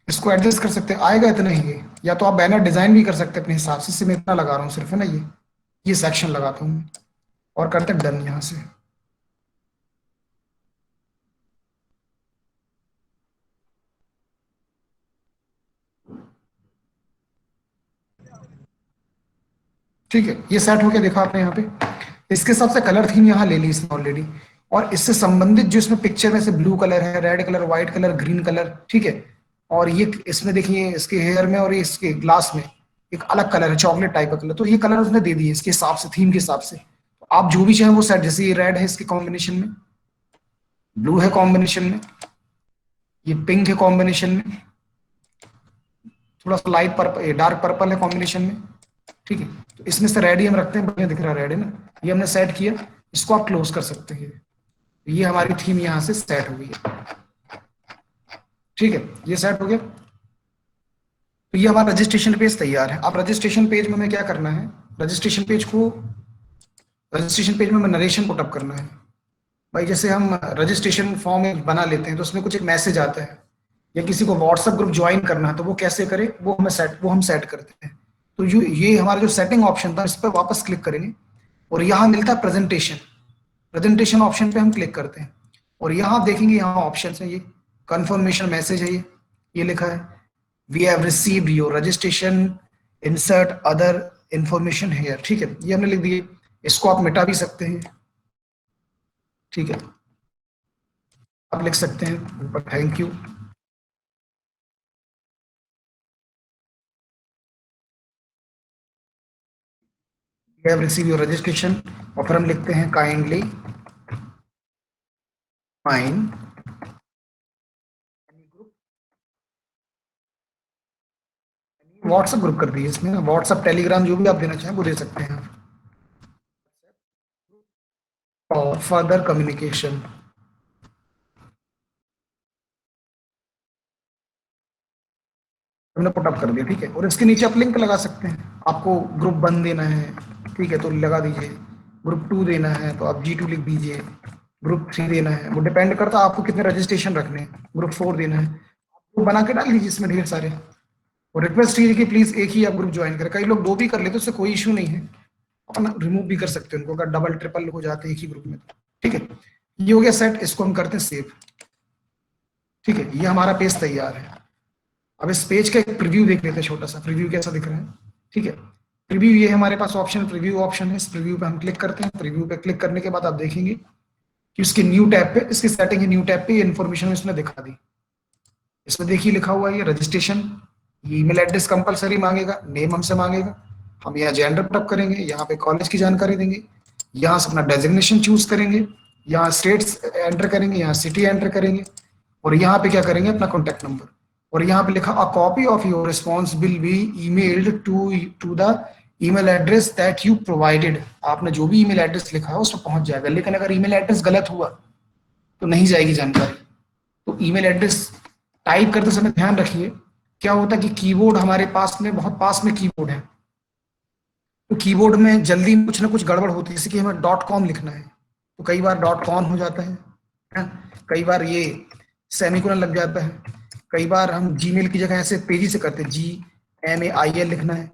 इसको एडजस्ट कर सकते हैं, आएगा इतना ही ये। या तो आप बैनर डिजाइन भी कर सकते हैं अपने हिसाब से, मैं इतना लगा रहा हूँ सिर्फ, है ना, ये सेक्शन लगाता हूँ और करते हैं डन यहाँ से। ठीक है, ये सेट हो गया, देखा आपने यहाँ पे। इसके हिसाब से कलर थीम यहाँ ले ली इसने ऑलरेडी, और इससे संबंधित जो इसमें पिक्चर में से ब्लू कलर है, red colour, white colour, green colour, ठीक है। और ये इसमें देखिए इसके हेयर में और ये इसके ग्लास में एक अलग कलर है, चॉकलेट टाइप का कलर, तो ये कलर उसने दे दिए इसके हिसाब से, थीम के हिसाब से। तो आप जो भी चाहें वो सेट, जैसे ये रेड है इसके कॉम्बिनेशन में, ब्लू है कॉम्बिनेशन में, ये पिंक है कॉम्बिनेशन में, थोड़ा सा लाइट पर्पल, डार्क पर्पल है कॉम्बिनेशन में, ठीक है। तो इसमें से रेड ही हम रखते हैं, बढ़िया दिख रहा है रेड, है ना। ये हमने सेट किया, इसको आप क्लोज कर सकते हैं। ये हमारी थीम यहाँ से सेट हो गई है, ठीक है, ये सेट हो गया। तो ये हमारा रजिस्ट्रेशन पेज तैयार है। अब रजिस्ट्रेशन पेज में हमें क्या करना है, रजिस्ट्रेशन पेज में हमें नरेशन पुटअप करना है। भाई जैसे हम रजिस्ट्रेशन फॉर्म बना लेते हैं तो उसमें कुछ एक मैसेज आता है, या किसी को व्हाट्सएप ग्रुप ज्वाइन करना है तो वो कैसे करे, वो हम सेट करते हैं। तो ये हमारा जो सेटिंग ऑप्शन था, इस पर वापस क्लिक करेंगे और यहाँ मिलता है प्रेजेंटेशन। प्रेजेंटेशन ऑप्शन पे हम क्लिक करते हैं और यहाँ देखेंगे, यहाँ ऑप्शन है, ये कंफर्मेशन मैसेज है, ये लिखा है we have received your registration, insert other information here, ठीक है, ये हमने लिख दिए। इसको आप मिटा भी सकते हैं, ठीक है, आप लिख सकते हैं ऊपर thank you. We have receive your registration, और फिर हम लिखते हैं काइंडली फाइन व्हाट्सएप ग्रुप कर दिए इसमें, व्हाट्सएप टेलीग्राम जो भी आप देना चाहें वो दे सकते हैं, और फर्दर कम्युनिकेशन हमने पुटअप कर दिया, ठीक है। और इसके नीचे आप लिंक लगा सकते हैं, आपको ग्रुप 1 देना है, ठीक है, तो लगा दीजिए। ग्रुप 2 देना है तो आप G2 लिख दीजिए। ग्रुप 3 देना है, वो डिपेंड करता है आपको कितने रजिस्ट्रेशन रखने हैं। ग्रुप 4 देना है, वो बना के डाल दीजिए इसमें ढेर सारे। और रिक्वेस्ट कीजिए कि प्लीज एक ही आप ग्रुप ज्वाइन करें। कई लोग 2 भी कर लेते हैं, उससे कोई इशू नहीं है, अपन रिमूव भी कर सकते हैं उनको अगर डबल ट्रिपल हो जाते हैं एक ही ग्रुप में, ठीक है। ये हो गया सेट, इसको हम करते हैं सेव, ठीक है। ये हमारा पेज तैयार है। अब इस पेज का एक प्रीव्यू देख लेते हैं, छोटा सा प्रीव्यू कैसा दिख रहा है, ठीक है। प्रीव्यू, ये हमारे पास ऑप्शन प्रीव्यू ऑप्शन है, इस प्रीव्यू पे हम क्लिक करते हैं। प्रीव्यू पे क्लिक करने के बाद आप देखेंगे कि उसके न्यू टैब पे, इसकी सेटिंग है न्यू टैब पे, ये इन्फॉर्मेशन इसने दिखा दी। इसमें देखिए लिखा हुआ है ये रजिस्ट्रेशन, ईमेल एड्रेस कंपलसरी मांगेगा, नेम हमसे मांगेगा, हम यहाँ जेंडर पुटअप करेंगे, यहाँ पे कॉलेज की जानकारी देंगे, यहाँ से अपना डेजिग्नेशन चूज करेंगे, यहाँ स्टेट्स एंटर करेंगे, यहाँ सिटी एंटर करेंगे, और यहाँ पे क्या करेंगे अपना कॉन्टैक्ट नंबर। और यहाँ पे लिखा a copy of your response will be emailed to the email address that you provided. आपने जो भी ईमेल एड्रेस लिखा है उस पर पहुंच जाएगा, लेकिन अगर ईमेल एड्रेस गलत हुआ तो नहीं जाएगी जानकारी। तो ईमेल एड्रेस टाइप करते समय ध्यान रखिए, क्या होता है कि कीबोर्ड हमारे पास में, बहुत पास में कीबोर्ड है, तो कीबोर्ड में जल्दी कुछ ना कुछ गड़बड़ होती है, जैसे कि हमें डॉट कॉम लिखना है तो कई बार डॉट कॉम हो जाता है। कई बार ये सेमीकोलन लग जाता है, कई बार हम जीमेल की जगह ऐसे तेजी से करते हैं GMAIL लिखना है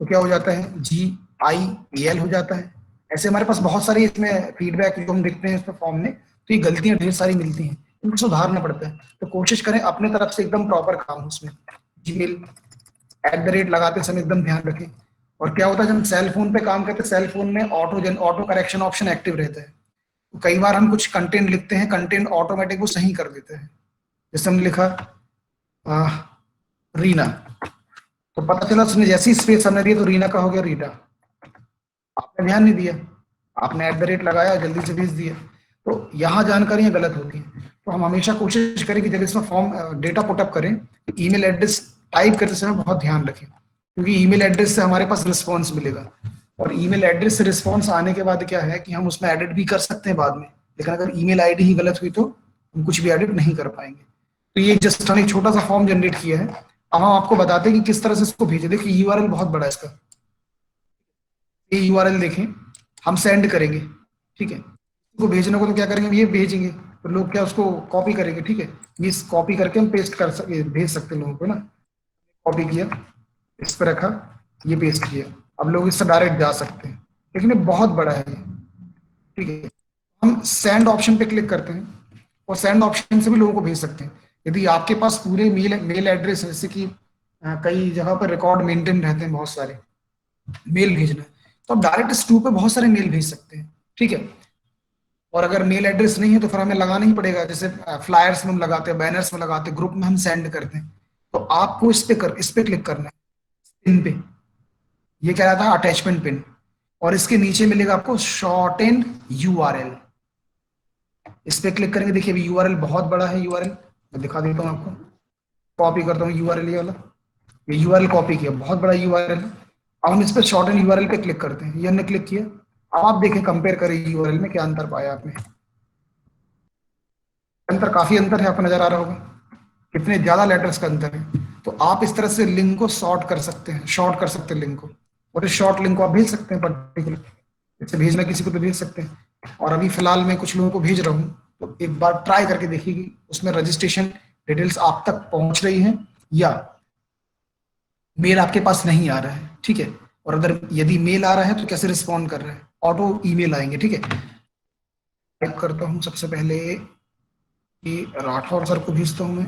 तो क्या हो जाता है GIAL हो जाता है। ऐसे हमारे पास बहुत सारी इसमें फीडबैक जो हम देखते हैं इसमें फॉर्म में, तो ये गलतियां ढेर सारी मिलती हैं, इनको सुधारना पड़ता है। तो कोशिश करें अपने तरफ से एकदम प्रॉपर काम हो उसमें। जीमेल लगाते समय एकदम ध्यान रखें। और क्या होता है जब हम सेल फोन पे काम करते हैं, सेल फोन में ऑटो करेक्शन ऑप्शन एक्टिव रहता है, तो कई बार हम कुछ कंटेंट लिखते हैं, कंटेंट ऑटोमेटिक वो सही कर देते हैं। जैसे हमने लिखा आ, रीना, तो पता चला उसने जैसी स्पेस हमने दिया तो रीना का हो गया रीटा। आपने ध्यान नहीं दिया, आपने लगाया, जल्दी से भेज दिया, तो यहाँ जानकारियां गलत होती हैं। तो हम हमेशा कोशिश करें कि जब इसमें फॉर्म डेटा पुटअप करें, ईमेल एड्रेस टाइप करते समय बहुत ध्यान रखें, क्योंकि ईमेल एड्रेस से हमारे पास रिस्पॉन्स मिलेगा। और ईमेल एड्रेस से रिस्पॉन्स आने के बाद क्या है कि हम उसमें एडिट भी कर सकते हैं बाद में, लेकिन अगर ईमेल आईडी ही गलत हुई तो हम कुछ भी एडिट नहीं कर पाएंगे। तो ये जस्ट हमने एक छोटा सा फॉर्म जनरेट किया है। अब हम आपको बताते हैं कि किस तरह से इसको भेजें। देखिए यूआरएल बहुत बड़ा है इसका, ये यूआरएल देखें, हम सेंड करेंगे, ठीक है। इसको भेजने को तो क्या करेंगे, ये भेजेंगे तो लोग क्या उसको कॉपी करेंगे, ठीक है। ये कॉपी करके हम पेस्ट कर सकते, भेज सकते हैं लोगों को ना। कॉपी किया, इस पर रखा, ये पेस्ट किया, अब लोग इससे डायरेक्ट जा सकते हैं, लेकिन ये बहुत बड़ा है ये, ठीक है। हम सेंड ऑप्शन पे क्लिक करते हैं और सेंड ऑप्शन से भी लोगों को भेज सकते हैं। यदि आपके पास पूरे मेल मेल एड्रेस है, जैसे कि कई जगह पर रिकॉर्ड मेंटेन रहते हैं बहुत सारे, मेल भेजना है तो आप डायरेक्ट इस टू पे बहुत सारे मेल भेज सकते हैं, ठीक है। और अगर मेल एड्रेस नहीं है तो फिर हमें लगाना ही पड़ेगा, जैसे फ्लायर्स में हम लगाते हैं, बैनर्स में लगाते हैं, ग्रुप में हम सेंड करते हैं। तो आपको इस पे क्लिक करना है, पिन पे, ये कह रहा था अटैचमेंट पिन, और इसके नीचे मिलेगा आपको शॉर्ट एंड यूआरएल। इस पे क्लिक करेंगे, देखिए अभी यूआरएल बहुत बड़ा है, यूआरएल मैं दिखा देता हूँ आपको। कॉपी करता हूँ यूआरएल ये वाला, ये यूआरएल कॉपी किया, बहुत बड़ा यूआरएल है। अब हम इस पर शॉर्ट एंड यूआरएल पे क्लिक करते हैं, ये हमने क्लिक किया। अब आप देखें, कंपेयर करें यूआरएल में क्या अंतर पाया आपने। अंतर, काफी अंतर है, आपको नजर आ रहा होगा कितने ज्यादा लेटर्स का अंतर है। तो आप इस तरह से लिंक को शॉर्ट कर सकते हैं, शॉर्ट कर सकते हैं लिंक को, और इस शॉर्ट लिंक को आप भेज सकते हैं पर्टिकुलर, जैसे भेजना किसी को तो भेज सकते हैं। और अभी फिलहाल मैं कुछ लोगों को भेज रहा हूँ, तो एक बार ट्राई करके देखिए कि उसमें रजिस्ट्रेशन डिटेल्स आप तक पहुंच रही हैं या मेल आपके पास नहीं आ रहा है, ठीक है। और अगर यदि मेल आ रहा है तो कैसे रिस्पॉन्ड कर रहे हैं, ऑटो ईमेल आएंगे, ठीक है। टाइप करता हूँ सबसे पहले कि राठौर सर को भेजता हूँ मैं,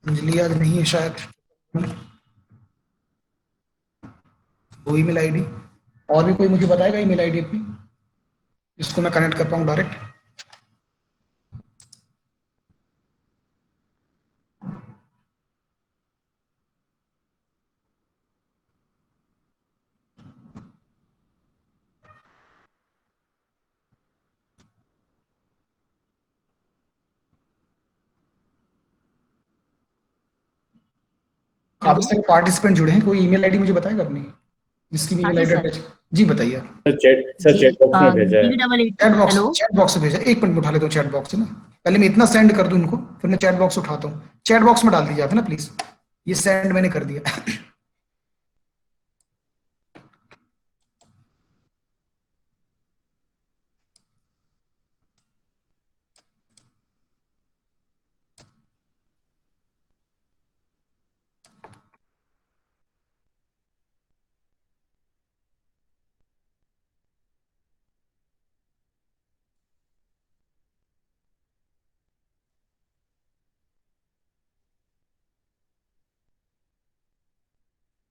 अंजलि आज नहीं है शायद, वो ईमेल आईडी। और भी कोई मुझे बताएगा ईमेल आईडी अपनी, जिसको मैं कनेक्ट कर पाऊँ डायरेक्ट। काफी सारे पार्टिसिपेंट जुड़े हैं, कोई ईमेल आईडी मुझे बताएगा अपनी, जिसकी भी हाँ ईमेल जी आईडी सर। अटैच। जी बताइए। जी चैट बॉक्स में भेजा है। हेलो। चैट बॉक्स से भेजा, एक मिनट में उठा लेता हूँ चैट बॉक्स से ना। पहले मैं इतना सेंड कर दूं इनको, फिर मैं चैट बॉक्स उठाता हूँ। चैट बॉक्स में डाल दीजिए आप है ना प्लीज, ये सेंड मैंने कर दिया।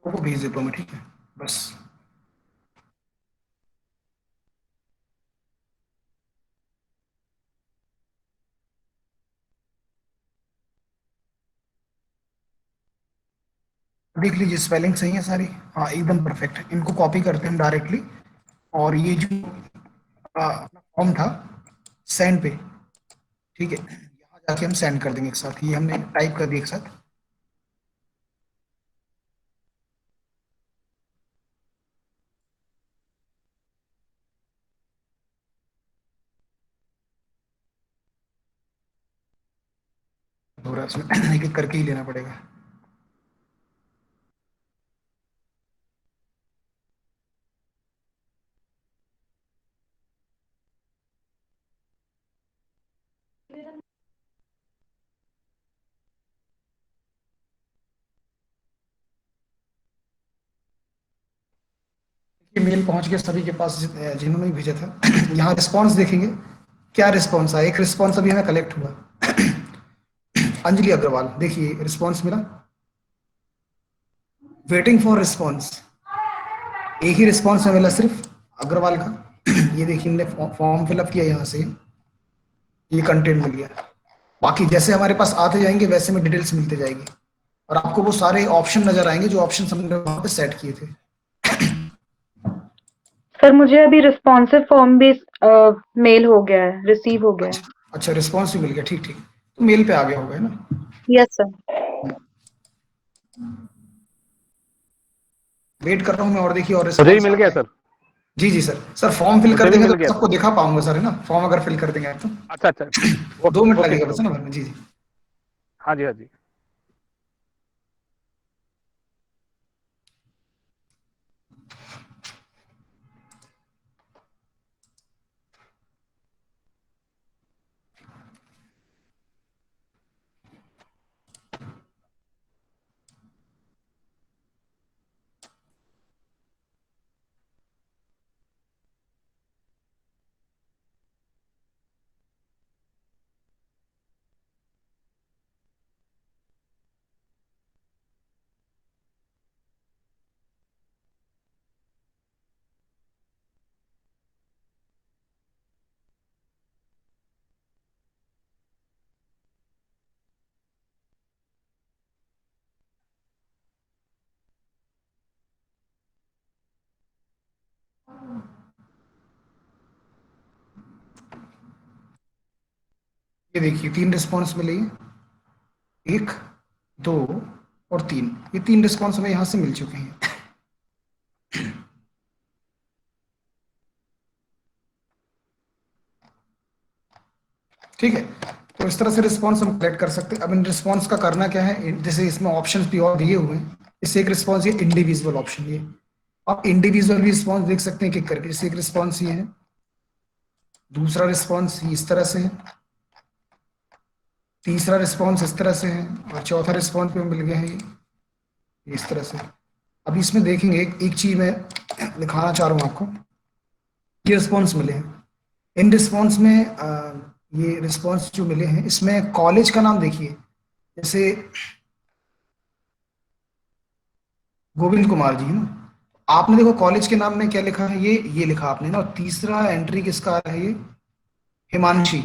वो भेज देता हूँ मैं, ठीक है बस। देख लीजिए स्पेलिंग सही है सारी, हाँ एकदम परफेक्ट है। इनको कॉपी करते हैं हम डायरेक्टली, और ये जो फॉर्म था सेंड पे, ठीक है, यहाँ जाके हम सेंड कर देंगे एक साथ, ये हमने टाइप कर दिया एक साथ। रहा है उसमें, एक एक करके ही लेना पड़ेगा। ये मेल पहुंच गया सभी के पास जिन्होंने भी भेजा था। यहाँ रिस्पॉन्स देखेंगे, क्या रिस्पॉन्स आया। एक रिस्पॉन्स अभी हमें कलेक्ट हुआ, अंजलि अग्रवाल, देखिए रिस्पॉन्स मिला, वेटिंग फॉर रिस्पॉन्स। एक ही रिस्पॉन्स मिला सिर्फ अग्रवाल का। ये देखिए हमने फॉर्म फिलअप किया, यहाँ से ये कंटेंट मिल गया। बाकी जैसे हमारे पास आते जाएंगे वैसे में डिटेल्स मिलते जाएगी, और आपको वो सारे ऑप्शन नजर आएंगे जो ऑप्शन हमने वहां पे सेट किए थे। सर मुझे अभी रिस्पॉन्सिव फॉर्म भी मेल हो गया है, रिसीव हो गया है। अच्छा रिस्पॉन्स भी मिल गया, ठीक ठीक, तो मेल पे आ गया होगा, है ना। Yes sir. वेट कर रहा हूँ मैं, और देखिए और मुझे ही मिल गया सर। जी जी सर। सर फॉर्म फिल कर मुझे भी देंगे मिल तो गया सबको दिखा पाऊंगा सर, है ना। फॉर्म अगर फिल कर देंगे आप तो। अच्छा अच्छा 2 मिनट ओके लगेगा सर, बस, है ना भरने। जी जी। हाँ जी हाँ जी। ये देखिए 3 रिस्पॉन्स मिले, 1 2 और 3। ये 3 रिस्पॉन्स हमें यहाँ से मिल चुके हैं। ठीक है, तो इस तरह से रिस्पॉन्स हम कलेक्ट कर सकते हैं। अब इन रिस्पॉन्स का करना क्या है, जैसे इसमें ऑप्शंस भी और दिए हुए हैं। इससे एक रिस्पॉन्स, ये इंडिविजुअल ऑप्शन, ये आप इंडिविजुअल भी रिस्पॉन्स देख सकते हैं क्लिक करके। जैसे एक रिस्पॉन्स ये है, दूसरा रिस्पॉन्स इस तरह से है, तीसरा रिस्पॉन्स इस तरह से है, और चौथा रिस्पॉन्स पे मिल गया है ये इस तरह से। अभी इसमें देखेंगे एक चीज मैं दिखाना चाह रहा हूँ आपको। ये रिस्पॉन्स मिले हैं, इन रिस्पॉन्स में ये रिस्पॉन्स जो मिले हैं इसमें कॉलेज का नाम देखिए। जैसे गोविंद कुमार जी है ना, आपने देखो कॉलेज के नाम में क्या लिखा है, ये लिखा आपने ना। और तीसरा एंट्री किसका आ रहा है, ये हिमांशी।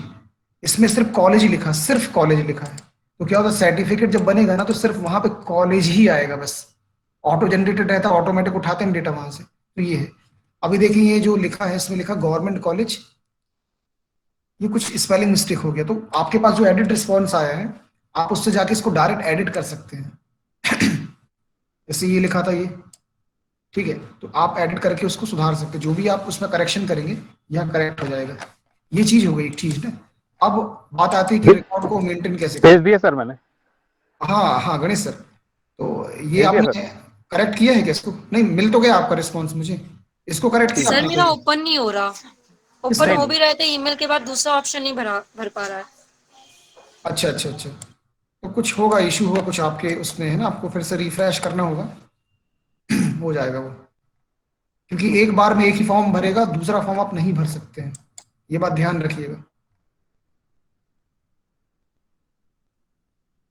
इसमें सिर्फ कॉलेज ही लिखा, सिर्फ कॉलेज लिखा है। तो क्या होता है, सर्टिफिकेट जब बनेगा ना तो सिर्फ वहां पे कॉलेज ही आएगा बस। ऑटो जनरेटेड रहता है, ऑटोमेटिक उठाते हैं डेटा वहां से। तो ये है। अभी देखिए ये जो लिखा है, इसमें लिखा गवर्नमेंट कॉलेज, ये कुछ स्पेलिंग मिस्टेक हो गया। तो आपके पास जो एडिट रिस्पॉन्स आया है, आप उससे जाके इसको डायरेक्ट एडिट कर सकते हैं। जैसे ये लिखा था ये, ठीक है, तो आप एडिट करके उसको सुधार सकते हैं। जो भी आप उसमें करेक्शन करेंगे यहाँ करेक्ट हो जाएगा। ये चीज हो गई एक चीज ना। अब बात आती है कि रिकॉर्ड को मेंटेन कैसे करें। भेज दिया सर मैंने। हाँ हाँ गणेश सर, तो ये भेज दिया आपने सर। करेक्ट किया है क्या इसको? नहीं, मिल तो गया आपका रिस्पॉन्स मुझे। इसको करेक्ट किया सर आपने? मेरा ओपन नहीं हो रहा, ओपन नहीं, हो नहीं। भी रहे थे ईमेल के बाद दूसरा ऑप्शन नहीं भर पा रहा है। अच्छा अच्छा अच्छा, तो कुछ होगा, इशू होगा कुछ आपके उसमें, है ना। आपको फिर से रिफ्रेश करना होगा। हो जाएगा वो, क्योंकि एक बार में एक ही फॉर्म भरेगा, दूसरा फॉर्म आप नहीं भर सकते हैं, ये बात ध्यान रखिएगा।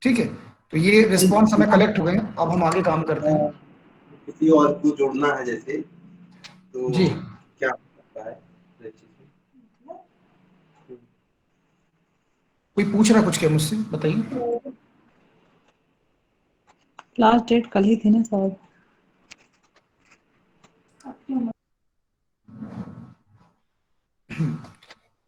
ठीक है, तो ये रिस्पॉन्स हमें कलेक्ट हो गए। अब हम आगे काम करते हैं। किसी और को जोड़ना है जैसे, तो जी क्या होता है? कोई पूछ रहा कुछ क्या मुझसे, बताइए। लास्ट डेट कल ही थी ना शायद।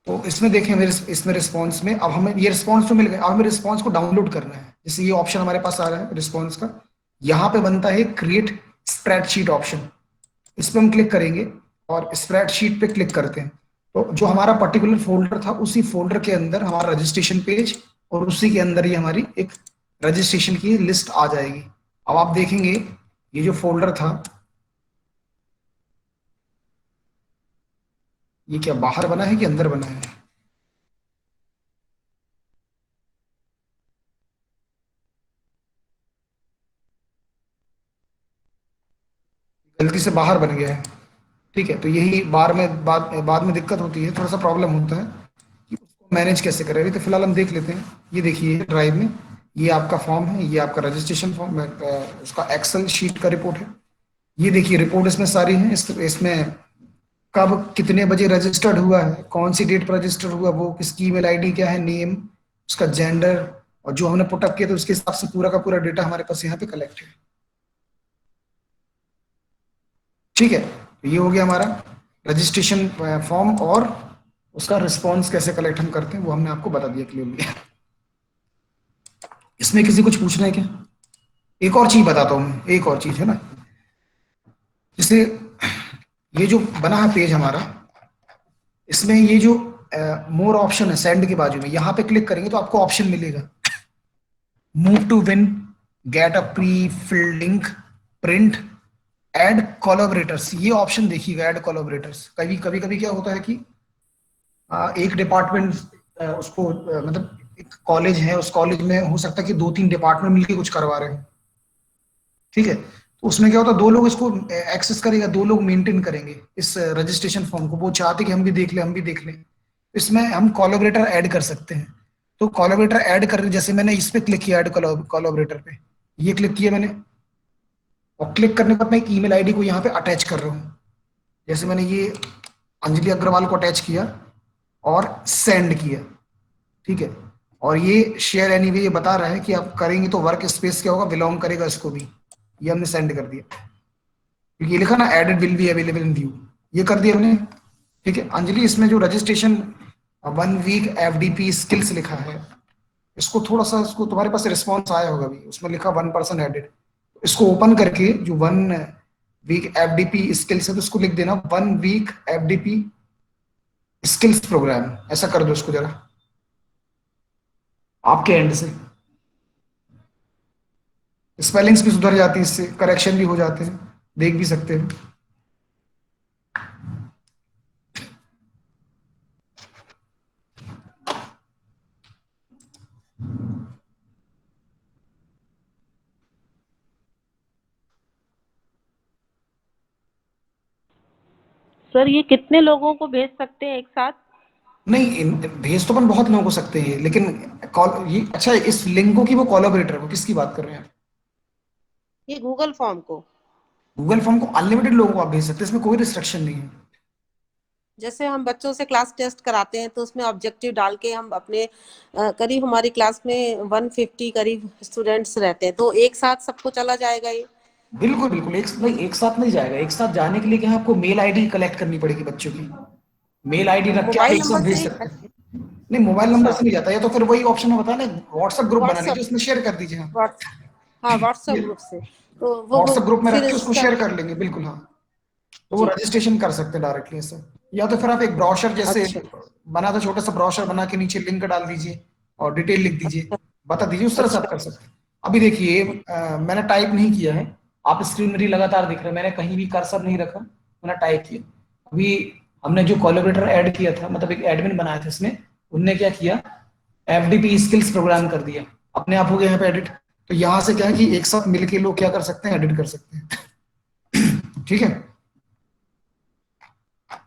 तो इसमें देखें, मेरे इसमें रिस्पॉन्स में अब हमें ये रिस्पॉन्स तो मिल गए। अब हमें रिस्पॉन्स को डाउनलोड करना है। जैसे ये ऑप्शन हमारे पास आ रहा है रिस्पॉन्स का, यहाँ पे बनता है क्रिएट स्प्रेडशीट ऑप्शन। इस पर हम क्लिक करेंगे और स्प्रेडशीट पे क्लिक करते हैं। तो जो हमारा पर्टिकुलर फोल्डर था, उसी फोल्डर के अंदर हमारा रजिस्ट्रेशन पेज और उसी के अंदर ही हमारी एक रजिस्ट्रेशन की लिस्ट आ जाएगी। अब आप देखेंगे ये जो फोल्डर था, ये क्या बाहर बना है कि अंदर बना है? गलती से बाहर बन गया है। ठीक है, तो यही बाद में दिक्कत होती है, थोड़ा सा प्रॉब्लम होता है कि उसको मैनेज कैसे करें। अभी तो फिलहाल हम देख लेते हैं। ये देखिए ड्राइव में ये आपका फॉर्म है, ये आपका रजिस्ट्रेशन फॉर्म, उसका एक्सेल शीट का रिपोर्ट है। ये देखिए रिपोर्ट इसमें सारी है। इसमें कब कितने बजे रजिस्टर्ड हुआ है, कौन सी डेट पर रजिस्टर्ड हुआ, वो किसकी ईमेल आईडी क्या है, नेम, उसका जेंडर, और जो हमने पुटअप किया तो उसके हिसाब से पूरा का पूरा डेटा हमारे पास यहाँ पे कलेक्ट है। ठीक है, तो ये हो गया हमारा रजिस्ट्रेशन फॉर्म, और उसका रिस्पॉन्स कैसे कलेक्ट हम करते हैं वो हमने आपको बता दिया क्लियरली। इसमें किसी कुछ पूछना है क्या? एक और चीज बताता हूँ मैं, एक और चीज है ना, जैसे ये जो बना है पेज हमारा, इसमें ये जो मोर ऑप्शन है सेंड के बाजू में, यहाँ पे क्लिक करेंगे तो आपको ऑप्शन मिलेगा move to bin, get a pre filled link, print, add collaborators. ये ऑप्शन देखिएगा, ऐड कोलैबोरेटर्स। कभी कभी कभी क्या होता है कि एक डिपार्टमेंट उसको मतलब एक कॉलेज है, उस कॉलेज में हो सकता है कि 2-3 डिपार्टमेंट मिलकर कुछ करवा रहे हैं। ठीक है, तो उसमें क्या होता है, 2 लोग इसको एक्सेस करेगा, 2 लोग मेंटेन करेंगे इस रजिस्ट्रेशन फॉर्म को। वो चाहते कि हम भी देख लें, हम भी देख लें। इसमें हम कोलैबोरेटर ऐड कर सकते हैं। तो कोलैबोरेटर ऐड कर, जैसे मैंने इस पे क्लिक किया, ऐड कोलैबोरेटर पे ये क्लिक किया मैंने, और क्लिक करने के बाद मैं एक ईमेल आईडी को यहाँ पे अटैच कर रहा हूँ। जैसे मैंने ये अंजलि अग्रवाल को अटैच किया और सेंड किया। ठीक है, और ये शेयर एनीवे ये बता रहा है कि आप करेंगे तो वर्क स्पेस क्या होगा, बिलोंग करेगा इसको भी। ये हमने सेंड कर दिया, क्योंकि ये लिखा ना added will be available in view, ये कर दिया हमने। ठीक है अंजलि, इसमें जो रजिस्ट्रेशन 1 वीक एफडीपी स्किल्स लिखा है, इसको थोड़ा सा, इसको तुम्हारे पास रिस्पॉन्स आया होगा भी, उसमें लिखा 1% एडेड। इसको ओपन करके जो 1 वीक एफडीपी स्किल्स है तो इसको लिख देना 1 वीक एफडीपी स्किल्स प्रोग्राम, ऐसा कर दो इसको जरा आपके एंड से। स्पेलिंग्स भी सुधर जाती है इससे, करेक्शन भी हो जाते हैं, देख भी सकते हैं। सर ये कितने लोगों को भेज सकते हैं एक साथ? नहीं, भेज तो अपन बहुत लोग हो सकते हैं, लेकिन कॉल ये अच्छा, इस लिंक की वो कोलैबोरेटर को किसकी बात कर रहे हैं? ये गूगल फॉर्म को। गूगल फॉर्म को अनलिमिटेड लोगों को आप भेज सकते हैं, इसमें कोई रिस्ट्रिक्शन नहीं है। जैसे हम बच्चों से क्लास टेस्ट कराते हैं तो उसमें ऑब्जेक्टिव डाल के हम अपने करीब हमारी क्लास में 150 करीब स्टूडेंट्स रहते हैं, तो एक साथ सबको चला जाएगा ये? बिल्कुल बिल्कुल, एक साथ नहीं जाएगा। एक साथ जाने के लिए क्या है, आपको मेल आईडी कलेक्ट करनी पड़ेगी बच्चों की। मेल आईडी रख के आप मोबाइल एक साथ नंबर भेज से? सकते हैं। नहीं, मोबाइल नंबर अच्छा, से नहीं जाता, या तो फिर वही ऑप्शन में बताया ना, व्हाट्सएप ग्रुप बना व्हाट्सएप, लीजिए, उसमें शेयर कर दीजिए। हाँ, हाँ व्हाट्सएप ये ग्रुप से, तो वो व्हाट्सएप ग्रुप में फिर रख के उसको इसका। शेयर कर लेंगे, बिल्कुल। हाँ, तो वो जी, रजिस्ट्रेशन कर सकते हैं डायरेक्टली ऐसे। या तो फिर आप एक ब्रोशर जैसे अच्छा बना, था छोटा सा ब्रोशर बना के नीचे लिंक डाल दीजिए और डिटेल लिख दीजिए, अच्छा बता दीजिए, उस तरह से आप अच्छा कर सकते हैं। अभी देखिए मैंने टाइप नहीं किया है, आप स्क्रीन में लगातार दिख रहे हैं, मैंने कहीं भी कर्सर नहीं रखा, मैंने टाइप किया। अभी हमने जो कोलैबोरेटर ऐड किया था, मतलब एक एडमिन बनाया था इसमें, उनने क्या किया, एफडीपी स्किल्स प्रोग्राम कर दिया, अपने आप हो गया यहाँ पे एडिट। तो यहाँ से क्या है कि एक साथ मिलके लोग क्या कर सकते हैं, एडिट कर सकते हैं। ठीक है,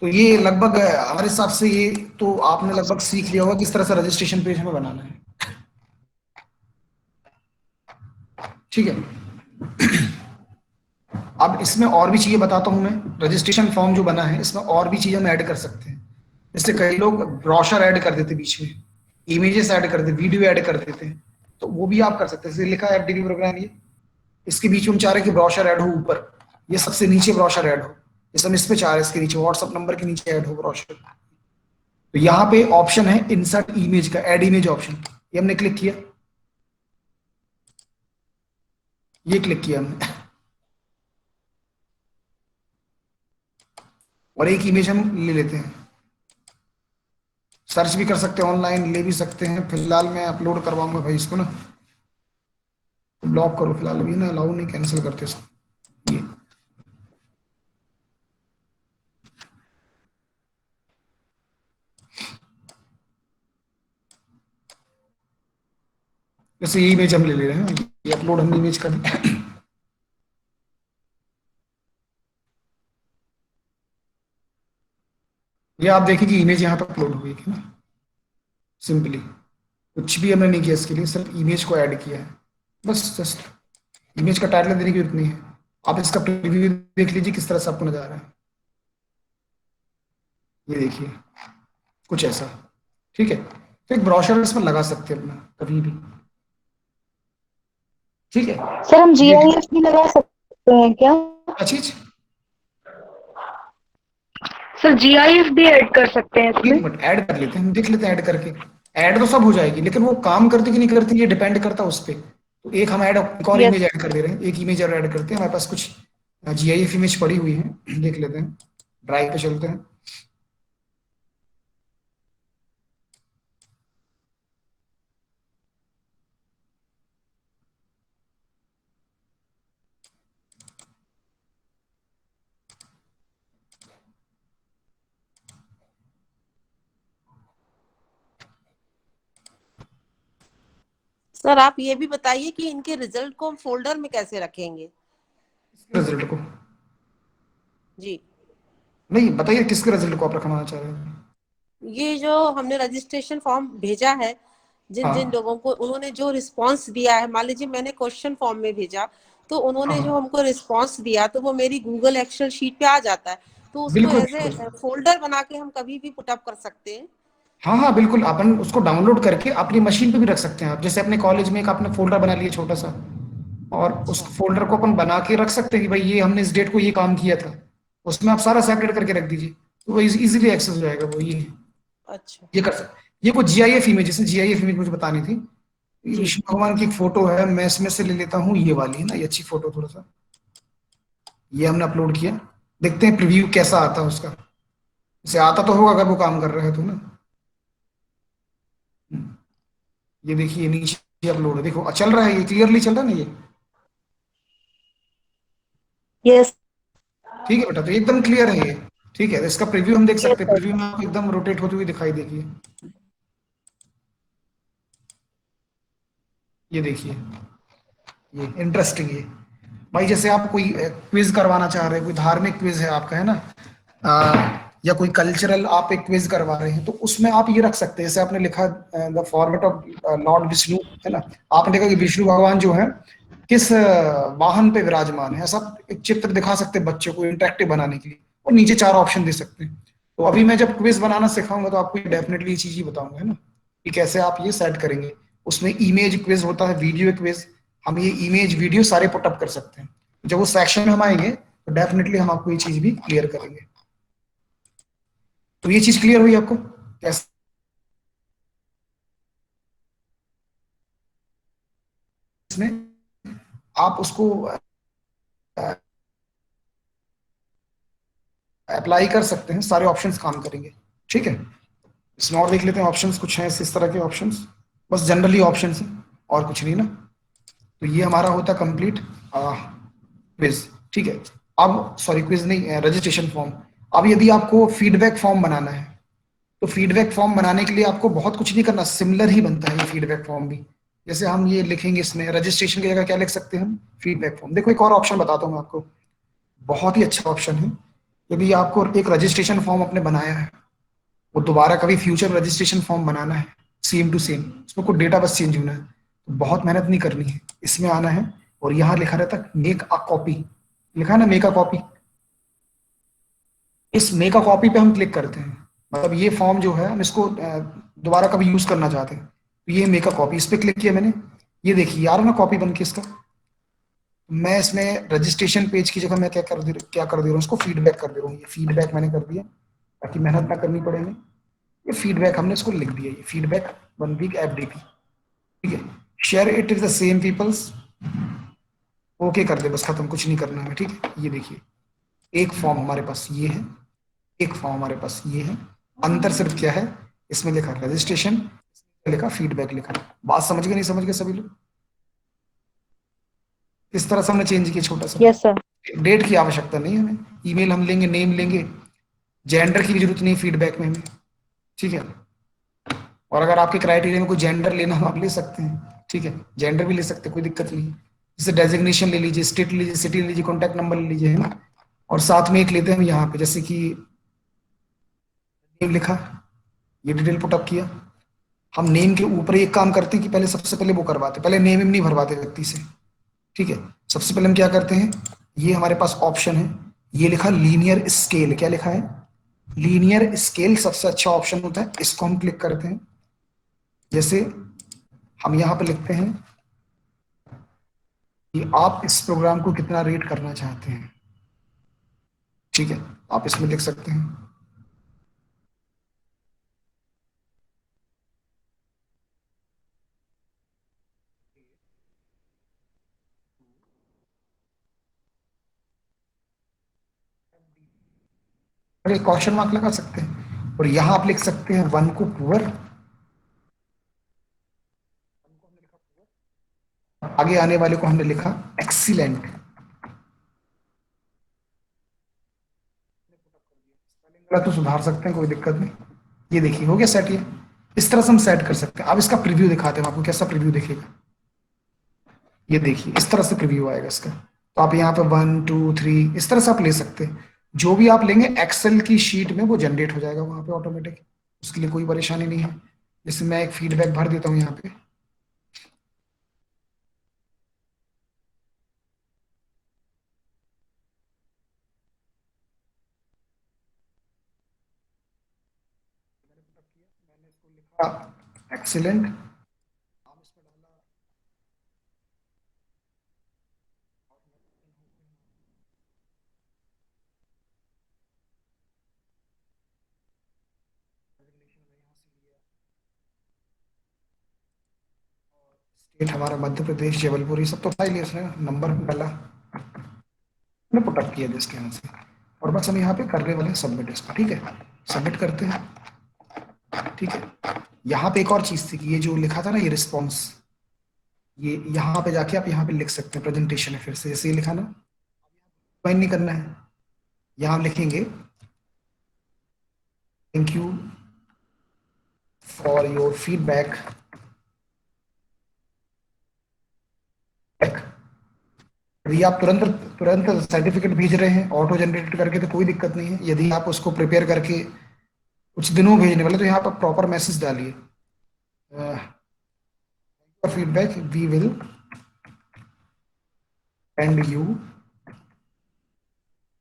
तो ये लगभग हमारे हिसाब से ये तो आपने लगभग सीख लिया होगा किस तरह से रजिस्ट्रेशन पेज हमें बनाना है। ठीक है, अब इसमें और भी चीजें बताता हूं मैं। रजिस्ट्रेशन फॉर्म जो बना है इसमें और भी चीजें हम ऐड कर सकते हैं। जैसे कई लोग ब्रोशर ऐड कर देते, बीच में इमेजेस ऐड कर देते, वीडियो ऐड कर देते हैं, तो वो भी आप कर सकते हैं। जैसे लिखा है एफडीपी प्रोग्राम, ये इसके बीच में हम चाह रहे हैं कि ब्रोशर ऐड हो ऊपर, ये सबसे नीचे ब्रोशर ऐड हो, जैसे हम इस पे चाह रहे हैं इसके नीचे व्हाट्सएप नंबर के नीचे ऐड हो ब्रोशर। तो यहाँ पे ऑप्शन है इंसर्ट इमेज का, ऐड इमेज ऑप्शन, ये हमने क्लिक किया, ये क्लिक किया हमने, और एक इमेज हम ले लेते हैं। सर्च भी कर सकते हैं, ऑनलाइन ले भी सकते हैं। फिलहाल मैं अपलोड करवाऊंगा भाई इसको ना, ब्लॉक करो फिलहाल, अभी ना अलाउ नहीं, कैंसिल करते इसको। ये जैसे ये इमेज हम ले ले रहे हैं, ये अपलोड हमने इमेज कर दी। ये आप देखिए कि इमेज यहाँ पर अपलोड हुई है ना, सिंपली कुछ भी हमने नहीं किया इसके लिए, सिर्फ इमेज को ऐड किया है बस। जस्ट इमेज का टाइटल देने की जरूरत नहीं है। आप इसका प्रीव्यू देख लीजिए किस तरह से आपको नजर आ रहा है। ये देखिए कुछ ऐसा, ठीक है। तो एक ब्रोशर इसमें लगा सकते हैं अपना कभी भी, ठीक है। सर हम GIF भी लगा सकते हैं क्या? क्या चीज? सर GIF भी ऐड कर सकते हैं एक इसमें? मिनट ऐड कर लेते हैं, हम देख लेते हैं ऐड करके। ऐड तो सब हो जाएगी, लेकिन वो काम करती कि नहीं करती ये डिपेंड करता है उस पर। तो एक हम ऐड, एक और Yes. इमेज ऐड कर दे रहे हैं, एक इमेज और ऐड करते हैं। हमारे पास कुछ GIF इमेज पड़ी हुई है, देख लेते हैं। ड्राइव पे चलते हैं। सर आप ये भी बताइए कि इनके रिजल्ट को हम फोल्डर में कैसे रखेंगे? रिजल्ट को जी, नहीं बताइए, किसके रिजल्ट को आप रखवाना चाह रहे हैं? ये जो हमने रजिस्ट्रेशन फॉर्म भेजा है, जिन हाँ जिन लोगों को उन्होंने जो रिस्पांस दिया है, मान लीजिए मैंने क्वेश्चन फॉर्म में भेजा, तो उन्होंने जो हाँ हमको रिस्पांस दिया तो वो मेरी गूगल एक्सेल शीट पे आ जाता है, तो उसको बिल्कुल एज ए बिल्कुल। फोल्डर बना के हम कभी भी पुटअप कर सकते हैं। हाँ हाँ बिल्कुल, अपन उसको डाउनलोड करके अपनी मशीन पे भी रख सकते हैं। आप जैसे अपने कॉलेज में एक आपने फोल्डर बना लिया छोटा सा, और उस अच्छा फोल्डर को अपन बना के रख सकते हैं कि भाई ये हमने इस डेट को ये काम किया था, उसमें आप सारा सेपरेट करके रख दीजिए, तो वो इजीली एक्सेस हो जाएगा। वो अच्छा ये कर सकते। ये कोई GIF इमेज, जैसे GIF इमेज मुझे बतानी थी। ये जी, विष्णु भगवान की एक फोटो है, मैं इसमें से ले लेता हूँ, ये वाली है ना, ये अच्छी फोटो थोड़ा सा। ये हमने अपलोड किया, देखते हैं प्रीव्यू कैसा आता है उसका। जैसे आता तो होगा अगर वो काम कर रहा है तो ना। ये देखिए नीचे अपलोड है, देखो चल रहा है, ये क्लियरली चल रहा है ना ये। यस ठीक है बेटा, तो एकदम क्लियर है ये। ठीक है, तो इसका प्रीव्यू हम देख यस सकते हैं। सर। प्रीव्यू में आपको एकदम रोटेट होती हुई दिखाई देगी। ये देखिए, ये इंटरेस्टिंग है भाई। जैसे आप कोई क्विज करवाना चाह रहे हैं, कोई धार्मिक क्विज है आपका, है ना, या कोई कल्चरल आप एक क्विज करवा रहे हैं, तो उसमें आप ये रख सकते हैं। जैसे आपने लिखा the format of Lord Vishnu, है ना, आपने देखा कि विष्णु भगवान जो है किस वाहन पे विराजमान है, ऐसा एक चित्र दिखा सकते हैं बच्चों को इंटरेक्टिव बनाने के लिए, और नीचे 4 ऑप्शन दे सकते हैं। तो अभी मैं जब क्विज बनाना सिखाऊंगा तो आपको डेफिनेटली ये चीज ही बताऊंगा, है ना, कि कैसे आप ये सेट करेंगे। उसमें इमेज क्विज होता है, वीडियो क्विज, हम ये इमेज वीडियो सारे पुटअप कर सकते हैं। जब वो सेक्शन में हम आएंगे तो डेफिनेटली हम आपको ये चीज भी क्लियर करेंगे। तो ये चीज क्लियर हुई आपको कैसे इसमें आप उसको अप्लाई कर सकते हैं, सारे ऑप्शंस काम करेंगे। ठीक है, इसमें और देख लेते हैं ऑप्शंस कुछ हैं इस तरह के ऑप्शंस, बस जनरली ऑप्शंस हैं और कुछ नहीं ना। तो ये हमारा होता कंप्लीट क्विज। ठीक है, अब सॉरी क्विज नहीं, रजिस्ट्रेशन फॉर्म। अब यदि आपको फीडबैक फॉर्म बनाना है, तो फीडबैक फॉर्म बनाने के लिए आपको बहुत कुछ नहीं करना, सिमिलर ही बनता है ये फीडबैक फॉर्म भी। जैसे हम ये लिखेंगे, इसमें रजिस्ट्रेशन की जगह क्या लिख सकते हैं हम, फीडबैक फॉर्म। देखो एक और ऑप्शन बताता हूँ मैं आपको, बहुत ही अच्छा ऑप्शन है। यदि आपको एक रजिस्ट्रेशन फॉर्म आपने बनाया है, वो दोबारा कभी फ्यूचर रजिस्ट्रेशन फॉर्म बनाना है सेम टू सेम, उसमें कोई डेटा बस चेंज होना है, तो बहुत मेहनत नहीं करनी है। इसमें आना है और यहाँ लिखा रहता है मेक अ कॉपी, लिखा है ना मेक अ कॉपी। इस मेक अ कॉपी पे हम क्लिक करते हैं, मतलब ये फॉर्म जो है हम इसको दोबारा कभी यूज करना चाहते हैं, तो ये मेक अ कॉपी, इस पे क्लिक किया मैंने। ये देखिए यार ना कॉपी बन के इसका, मैं इसमें रजिस्ट्रेशन पेज की जगह मैं क्या कर दे रहा हूँ, इसको फीडबैक कर दे रहा हूँ। ये फीडबैक मैंने कर दिया ताकि मेहनत ना करनी पड़े हमें। ये फीडबैक हमने इसको लिख दिया, ये फीडबैक 1 वीक FDP। ठीक है, share it is the same peoples, okay कर दे बस, खत्म, कुछ नहीं करना है। ठीक है, ये देखिए एक फॉर्म हमारे पास ये है, एक फॉर्म हमारे पास ये है। अंतर सिर्फ क्या है, इसमें लिखा रजिस्ट्रेशन, लिखा फीडबैक लिखा। बात समझ गए नहीं समझ गए सभी लोग? इस तरह से हमने चेंज किया छोटा सा। Yes sir. डेट की आवश्यकता नहीं है हमें, ईमेल हम लेंगे, नेम लेंगे, जेंडर की भी जरूरत नहीं फीडबैक में हमें, ठीक है। और अगर आपके क्राइटेरिया में कोई जेंडर लेना हो आप ले सकते हैं, ठीक है, जेंडर भी ले सकते हैं, कोई दिक्कत नहीं। जैसे डेजिग्नेशन ले लीजिए, स्टेट ले लीजिए, सिटी ले लीजिए, कॉन्टैक्ट नंबर ले लीजिए, है ना। और साथ में एक लेते हैं हम यहाँ पे, जैसे कि नेम लिखा, ये डिटेल पुटअप किया। हम नेम के ऊपर एक काम करते हैं कि पहले सबसे पहले वो करवाते, पहले नेम नहीं भरवाते व्यक्ति से, ठीक है। सबसे पहले हम क्या करते हैं, ये हमारे पास ऑप्शन है, ये लिखा लीनियर स्केल, क्या लिखा है, लीनियर स्केल सबसे अच्छा ऑप्शन होता है, इसको हम क्लिक करते हैं। जैसे हम यहाँ पे लिखते हैं कि आप इस प्रोग्राम को कितना रेट करना चाहते हैं, ठीक है, आप इसमें लिख सकते हैं। अरे क्वेश्चन मार्क लगा सकते हैं, और यहाँ आप लिख सकते हैं 1 को पुअर, आगे आने वाले को हमने लिखा एक्सीलेंट। तो सुधार सकते हैं, कोई दिक्कत नहीं। ये देखिए हो गया सेट, ये इस तरह से हम सेट कर सकते हैं। अब इसका प्रीव्यू दिखाते हैं आपको, कैसा प्रीव्यू दिखेगा। ये देखिए इस तरह से प्रीव्यू आएगा इसका। तो आप यहाँ पे 1 2 3 इस तरह से आप ले सकते हैं। जो भी आप लेंगे एक्सेल की शीट में वो जनरेट हो जाएगा वहां पे ऑटोमेटिक, उसके लिए कोई परेशानी नहीं है। जैसे मैं एक फीडबैक भर देता हूँ यहाँ पे, मैंने इसको लिखा एक्सीलेंट, स्टेट हमारा मध्य प्रदेश, जबलपुर, ये सब तो फाइल इसने नंबर डाला, मैंने पुटअप किया इसके यहाँ से। और बस हम यहाँ पे करने वाले हैं सबमिट इसको, ठीक है, सबमिट करते हैं, ठीक है। यहाँ पे एक और चीज थी कि ये जो लिखा था ना, ये रिस्पॉन्स, ये यहाँ पे जाके आप यहाँ पे लिख सकते हैं, प्रेजेंटेशन है फिर से, जैसे ये लिखा ना, फाइन नहीं करना है, यहाँ लिखेंगे thank you for your feedback, यदि आप तुरंत तुरंत सर्टिफिकेट भेज रहे हैं ऑटो जनरेट करके तो कोई दिक्कत नहीं है। यदि आप उसको प्रिपेयर करके कुछ दिनों भेजने वाले तो यहाँ पर प्रॉपर मैसेज डालिए, feedback we will send you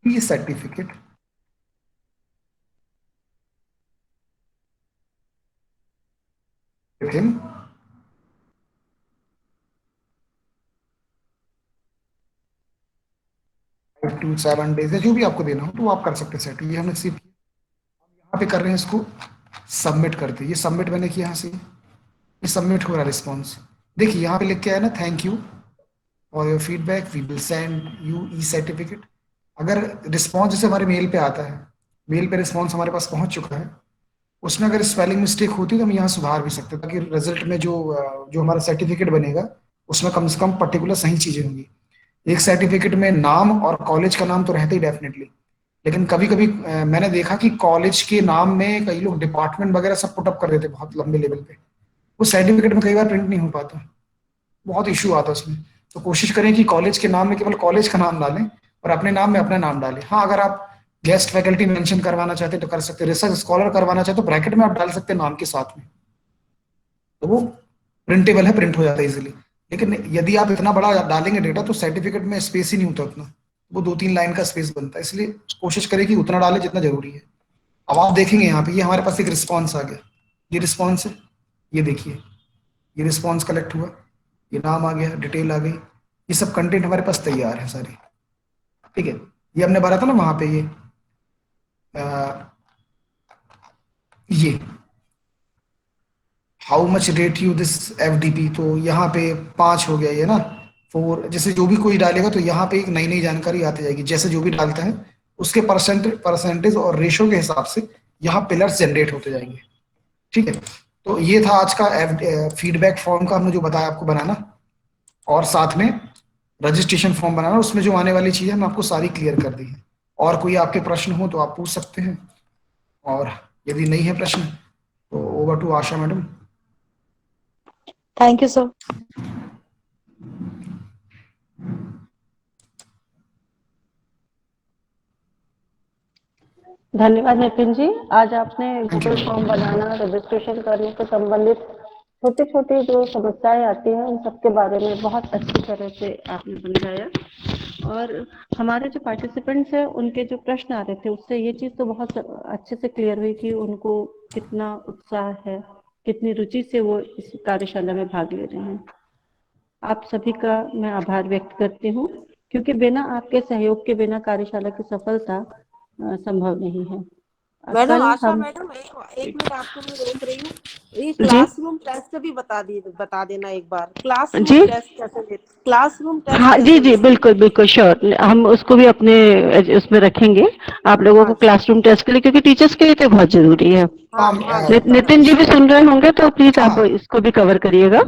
e certificate within 5 to 7 days, जो भी आपको देना हो तो आप कर सकते हैं सेट। ये हमने सीख किया, यहाँ पे कर रहे हैं इसको सबमिट करते, ये सबमिट मैंने किया यहाँ से, ये सबमिट हो रहा है रिस्पॉन्स। देखिए यहाँ पे लिख के आया ना, thank you for your feedback we will send you e certificate. अगर रिस्पॉन्स जैसे हमारे मेल पे आता है, मेल पे रिस्पॉन्स हमारे पास पहुंच चुका है, उसमें अगर स्पेलिंग मिस्टेक होती है तो हम यहाँ सुधार भी सकते हैं, ताकि रिजल्ट में जो हमारा सर्टिफिकेट बनेगा उसमें कम से कम पर्टिकुलर सही चीजें होंगी। एक सर्टिफिकेट में नाम और कॉलेज का नाम तो रहता ही डेफिनेटली, लेकिन कभी कभी मैंने देखा कि कॉलेज के नाम में कई लोग डिपार्टमेंट वगैरह सब पुटअप कर देते बहुत लंबे लेवल पे, वो सर्टिफिकेट में कई बार प्रिंट नहीं हो पाता, बहुत इश्यू आता है उसमें। तो कोशिश करें कि कॉलेज के नाम में केवल कॉलेज का नाम डालें और अपने नाम में अपना नाम डालें। हाँ, अगर आप गेस्ट फैकल्टी मेंशन करवाना चाहते हैं तो कर सकते हैं, रिसर्च स्कॉलर करवाना चाहते तो ब्रैकेट में आप डाल सकते हैं नाम के साथ में, तो वो प्रिंटेबल है, प्रिंट हो जाता है इजीली। लेकिन यदि आप इतना बड़ा डालेंगे डेटा तो सर्टिफिकेट में स्पेस ही नहीं होता उतना, वो 2-3 लाइन का स्पेस बनता है, इसलिए कोशिश करें कि उतना डालें जितना जरूरी है। अब आप देखेंगे यहाँ पे ये हमारे पास एक रिस्पॉन्स आ गया, ये रिस्पॉन्स है, ये देखिए ये रिस्पॉन्स कलेक्ट हुआ, ये नाम आ गया, डिटेल आ गई, ये सब कंटेंट हमारे पास तैयार है सारे, ठीक है। ये हमने भरा था ना वहां पे, ये how much rate you this FDP, तो यहाँ पे 5 हो गया ये ना, 4, जैसे जो भी कोई डालेगा तो यहाँ पे एक नई नई जानकारी आती जाएगी, जैसे जो भी डालता है उसके परसेंटेज और रेशो के हिसाब से यहाँ पिलर्स जनरेट होते जाएंगे, ठीक है, तो ये था आज का फीडबैक फॉर्म का हमने जो बताया आपको बनाना, और साथ में रजिस्ट्रेशन फॉर्म बनाना, उसमें जो आने वाली चीजें हम आपको सारी क्लियर कर दी है। और कोई आपके प्रश्न हो तो आप पूछ सकते हैं, और यदि नहीं है प्रश्न तो over to Asha madam. Thank you sir. धन्यवाद नितिन जी। आज आपने गूगल फॉर्म बनाना, रजिस्ट्रेशन करने से संबंधित छोटी छोटी जो समस्याएं आती हैं उन सबके बारे में बहुत अच्छी तरह से आपने समझाया, और हमारे जो पार्टिसिपेंट्स हैं उनके जो प्रश्न आ रहे थे उससे ये चीज़ तो बहुत अच्छे से क्लियर हुई कि उनको कितना उत्साह है, कितनी रुचि से वो इस कार्यशाला में भाग ले रहे हैं। आप सभी का मैं आभार व्यक्त करती हूँ, क्योंकि बिना आपके सहयोग के बिना कार्यशाला की सफलता संभव नहीं है। मैडम कल आशा हम मैडम, एक मिनट आपको मैं रोक रही हूँ। ये क्लासरूम टेस्ट भी बता देना एक बार। क्लासरूम जी टेस्ट कैसे क्लासरूम टेस्ट हाँ जी कैसे जी लेते हैं? बिल्कुल बिल्कुल श्योर, हम उसको भी अपने उसमें रखेंगे आप लोगों को क्लासरूम टेस्ट के लिए, क्योंकि टीचर्स के लिए तो बहुत जरूरी है। नितिन जी भी सुन रहे होंगे तो प्लीज आप इसको भी कवर करिएगा।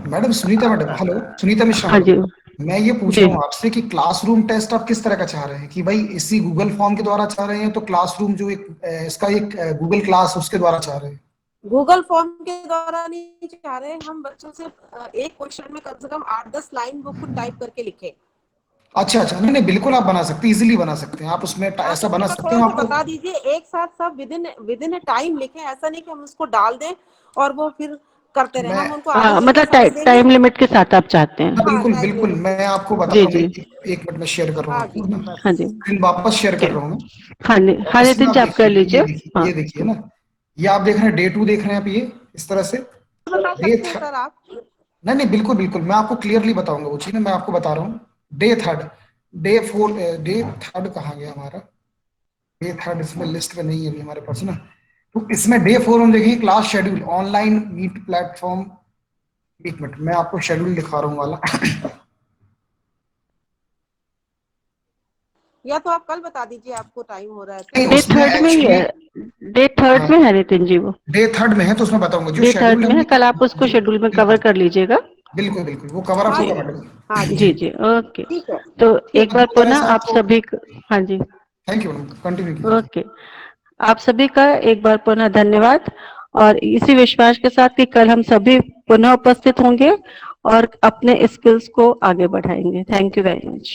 Madam Sunita madam, hello Sunita Mishra हाँ जी मैडम, मैं ये पूछ जी। रहा हूँ आपसे कि क्लासरूम टेस्ट आप किस तरह का चाह रहे हैं, कि भाई इसी गूगल फॉर्म के द्वारा चाह रहे हैं, तो क्लासरूम जो एक इसका एक गूगल क्लास उसके द्वारा चाह रहे हैं? गूगल फॉर्म के द्वारा नहीं चाह रहे हम, बच्चों से एक क्वेश्चन में कम से कम 8-10 लाइन वो खुद टाइप करके लिखे। अच्छा अच्छा, नहीं नहीं बिल्कुल आप बना सकते हैं, इजीली बना सकते हैं आप, उसमें ऐसा बना सकते हैं थोड़ा सा आपको। बता दीजिए, एक साथ सब विदिन टाइम लिखें, ऐसा नहीं कि हम उसको डाल दें और वो फिर करते रहे। मैं हम उनको आगे मतलब समय देंगे। टाइम लिमिट के साथ आप चाहते हैं? बिल्कुल बिल्कुल, मैं आपको बता जी रहा जी हूँ, एक मिनट में शेयर कर रहा हूँ आपको ना, हाँ जी स्क्रीन वापस शेयर कर रहा हूँ मैं। हाँ और इसमें नितिन आप जी आप कर देखिए, लीजिए। हाँ ये देखिए ना, ये आप देख रहे हैं डे 2 देख रहे हैं आप, ये इस तरह से बता डे सकते हैं सर आप? नहीं नहीं बिल्कुल बिल्कुल, मैं आपको क्लियरली बताऊंगा वो चीज ना, मैं आपको बता रहा हूँ। डे 3, डे 4, डे 3 कहाँ गया हमारा? डे 3 इसमें लिस्ट में नहीं है अभी हमारे पास ना, तो इसमें डे 4 हम देखेंगे class schedule online meet platform. एक मिनट मैं आपको शेड्यूल दिखा रहा हूँ वाला। या तो आप कल बता दीजिए, आपको टाइम हो रहा है नहीं, तो। डे उसमें 3 में ही एक्चुअली है, डे 3 में है नितिन जी, वो डे 3 में है, तो उसमें बताऊंगा जो डे 3 शेड्यूल में है। हमने। कल आप उसको शेड्यूल में कवर कर लीजिएगा। बिल्कुल बिल्कुल, वो कवर अप जी होगा मैडम। हाँ जी जी ओके। ठीक है। तो एक बार दो तरह पुनः से आप आपको, सभी हाँ जी थैंक यू मैडम, कंटिन्यू कीजिए। ओके, आप सभी का एक बार पुनः धन्यवाद, और इसी विश्वास के साथ कि कल हम सभी पुनः उपस्थित होंगे और अपने स्किल्स को आगे बढ़ाएंगे। Thank you very much.